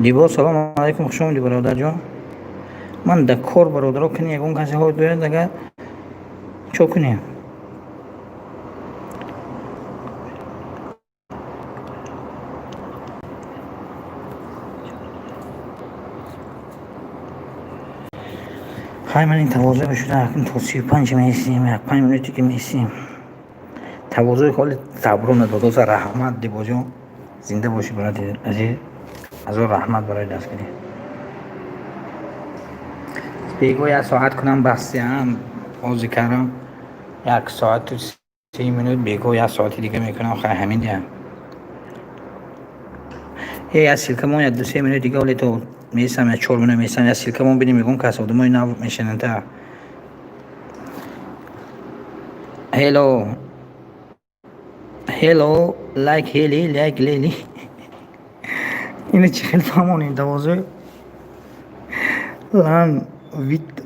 دیبا سلام علیکم خوش آمدی برادر جان من در کار برادرها کنی اگه اون کسی های دوید اگر چه کنیم خواهی من این تواضع بشده اکنون تا 35 میسیم یک 5 منوتی که میسیم تواضع خالی صبرو نداده رحمت دیبا جان زنده باشی برای عزیز از اون رحمت برای دست کنی بیگو یک ساعت کنم بستیم بازی کردم یک ساعت و 30 منوت بیگو یک ساعتی دیگه میکنم خواهی همین دیگه یه سیلکمون یک 2-3 منوت دیگه ولی تو میسم یا 4 منوت میسم یا سیلکمون بینیم میگم کسا دمای نو میشنن تا هلو لایک هیلی لایک لیلی اینه چی خیلی فهمون این دوازه لان وید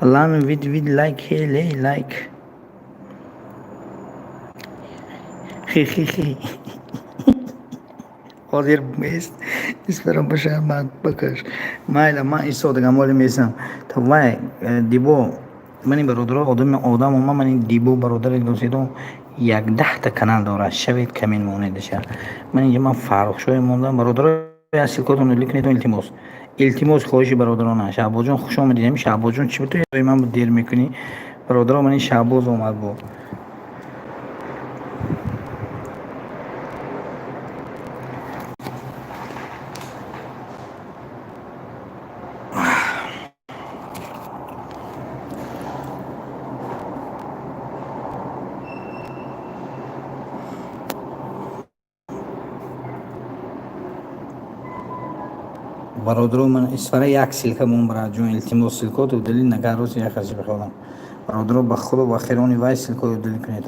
لان وید لایک هیلی لایک خی حاضر بیست اسپرم باشه من بکش مایلا من ایسا دگم ولی میسم تا وای دیبو منی برادر آدم من این دیبو برادر دوستیدم 10 تا کانال داره شوید کمین مونده شه من اینجا من فارغ شوی موندم برادر اصل کاتون لیک نیتون التماس خواهشی برادران شعبان جان خوش آمدید شعبان جان چی تو من دیر میکنی برادر من این شعبان اومد بود برادرو من اسفره یک سیلکمون برای جون التماس سیلکات و دلیل نگاروس یک خرجی بخوام برادرو بخود و بخیرونی وای سیلکات و دلیل کنید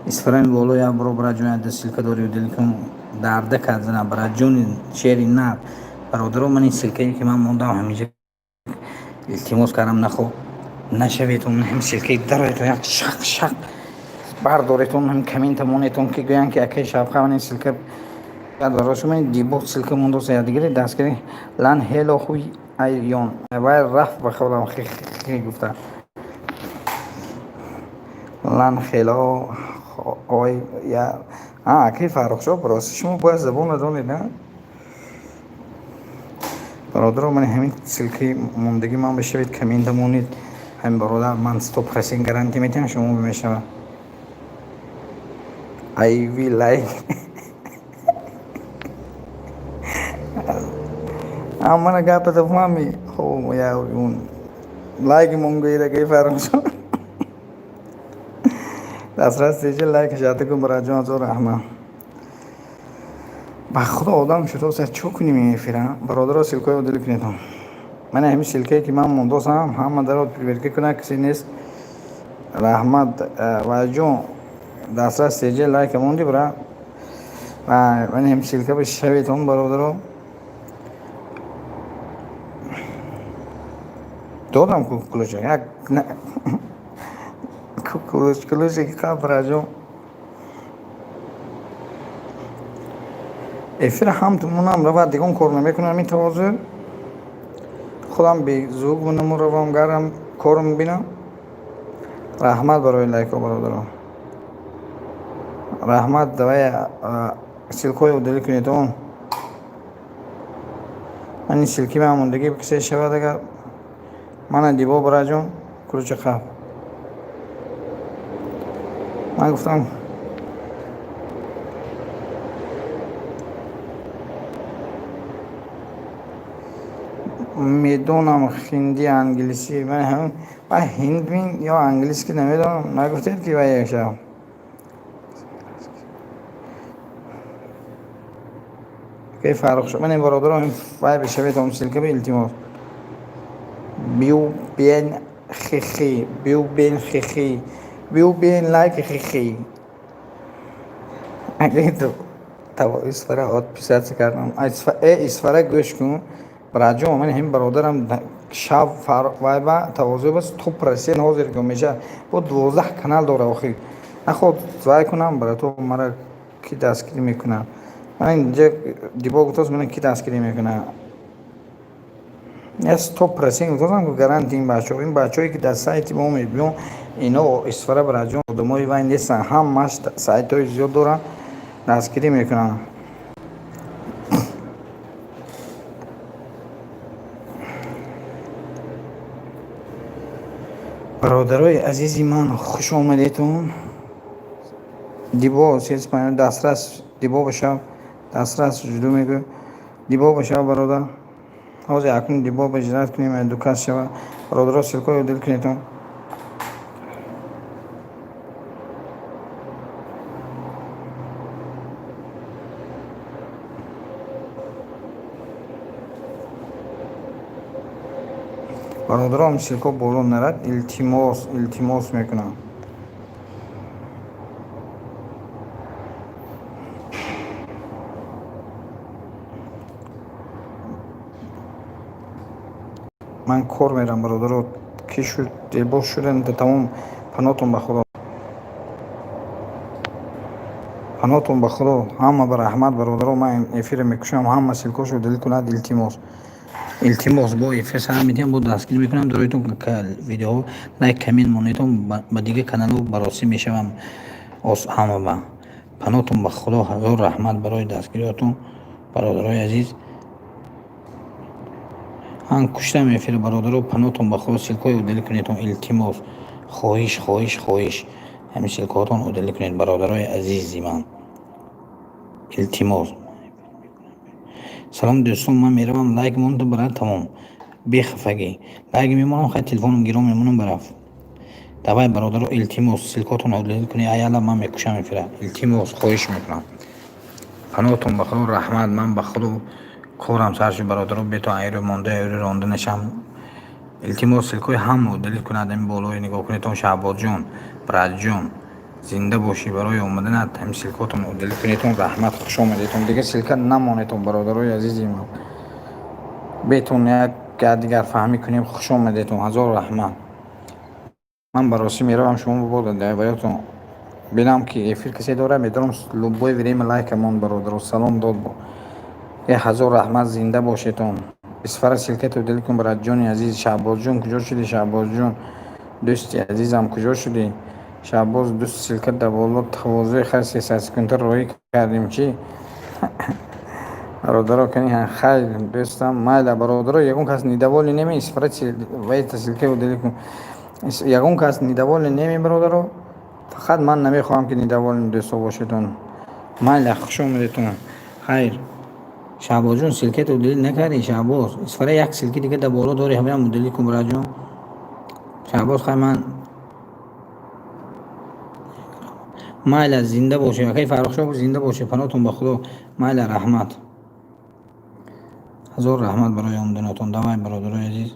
اسفره بالا یا برای جون دست سیلک داری و دلیل کن درد کردن برای جون چری نه برادرو من این سیلکی که من موندم همیشه التماس کردم نخو نشویتون هم سیلکی درایتون یک شق بردارتون هم کمین تمونتون که گویان که اکی شب من این سیلک برای من دیبو سیلک موندو سیادگیری دست کردی لان هلو خوی ایون وای رفت بخورم خیلی گفته لان خیلا آی یا کی فرق شد براستی شما باید زبان ندونید نه برادر من همین سیلکی موندگی من بشوید کمین دمونید همین برادر من استاپ رسینگ گارانتی میتونم شما بمیشم I will like امانه گپ تفهمی خو یا اون لایک مونگوی را کی فرق شد دسترس دیجی لایک شده کن برای جان زور رحمه با خدا آدم شده سر چو کنی میفیرم برادر سیلکای و دل کنیتون من همین سیلکایی که من مندوسم همه درات پریورکی کنه کسی نیست رحمت و جون دسترس دیجی لایک موندی برای و من همین سیلکای به شویتون برادر دادم کلوچه یک نه کلوچه که قبل راجو افیر هم تو منم رو دیگه کار نمیکنم این توازه خودم به زوگ منم رو گرم کارم بینم رحمت برای لایک و برادرم رحمت دوای سیلکای و دل کنیتون من این سیلکی به هموندگی بکسی شود اگر من دیبا برای جون کلوچه خواب من گفتم میدونم هندی انگلیسی من هم با هند بین یا انگلیسی که نمیدونم نگفتید که باید یک شب که فرق شد من این برادرم این باید بشوید هم سلکه به التماس بیو بین خیخی بیو بین خیخی بیو بین لایک خیخی اگه تو اسفره آت پیشت کردم اسفره گوش کن برای من هم برادرم شب وای با توازه بس توپ رسید نوزر که میشه با 12 کانال داره آخری نخود زای کنم برای تو مرا کی دستگیری میکنم من اینجا دیبا گفتم من کی دستگیری میکنم اس توپ رسید گفتم که گارانتی این بچه‌ای که در سایت ما میبینم اینو اسفره برای آدمای وای نیستن هم ماش سایت‌های زیاد دارن دستگیری میکنن برادرای عزیزی من خوش آمدیتون دیبا سیز پایین دسترس دیبا بشه دسترس جدو میگه دیبا بشه برادر حاضر اکنون دیبا بجرات کنیم دوکاس شوه برادرها سلکای دل کنیتون برادرام سلکا بولون نرد التماس میکنم من کار میرم برادرها کی شد دلباز شدن تمام پناتون به خدا همه بر رحمت برادرها من افیر میکشم همه سلکاشو دل کند التماس با افیس هم میدیم با دستگیر میکنم دارایتون که ویدیو لایک کامنت مونیتون با دیگه کانالو براسی میشم از همه با پناتون به خدا هزار رحمت برای دستگیریاتون برادرای عزیز هم کشتم افیر برادرها پناتون به خدا سلکای و دل کنیتون التماس خواهش همین سلکاتون و دل کنید برادرای عزیزی من التماس سلام دوستان من میروم لایک مونده برای تمام بخفگی لایک میمونم خیلی تلفنم گیرم میمونم برف دوای برادر التماس سلکاتون رو دل کنید ایالا من میکشم افیر التماس خواهش میکنم پناتون بخدا رحمت من بخدا کارم سرش برادر بیتو ایرو مونده ایرو رانده نشم التماس سلکای همو دل کنید این بالای نگاه کنید تو شعباد جون براد جون زنده باشی برای اومدن هم سلکاتون و دل کنیتون رحمت خوش آمدیتون دیگه سلکت نمانیتون برادرای عزیزی من بهتون یک دیگر فهمی کنیم خوش آمدیتون هزار رحمت من براسی میروم شما بود دعوایتون بینم که افیر کسی داره میدارم لوبوی ویریم لایک من برادر سلام داد با یه هزار رحمت زنده باشیتون اسفر سلکت و دل کن برای جون عزیز شعباز جون کجا شدی شعباز جون دوستی عزیزم کجا شدی شعباز دوست سلکت در بالا توازه خرسی سکنتر روی کردیم چی برادرها کنی خیلی دوستم مایل برادرها یکون کس نیدوالی نمی اسفرت ویت سلکه و دل کن یکون کس نیدوالی نمی برادرها فقط من نمیخواهم که نیدوالی دوستا باشیتون مایل خوش اومدیتون خیر شعباز جون سلکت و دل نکردی شعباز اسفر یک سلکه دیگه در بالا داری همه مدلی کن برای جون شعباز خیلی من مایل زنده باشه. کی فرخ شاه زنده باشه. پناهتون به خدا. مایل رحمت. هزار رحمت برای اون دنیاتون. دوای برادرای عزیز.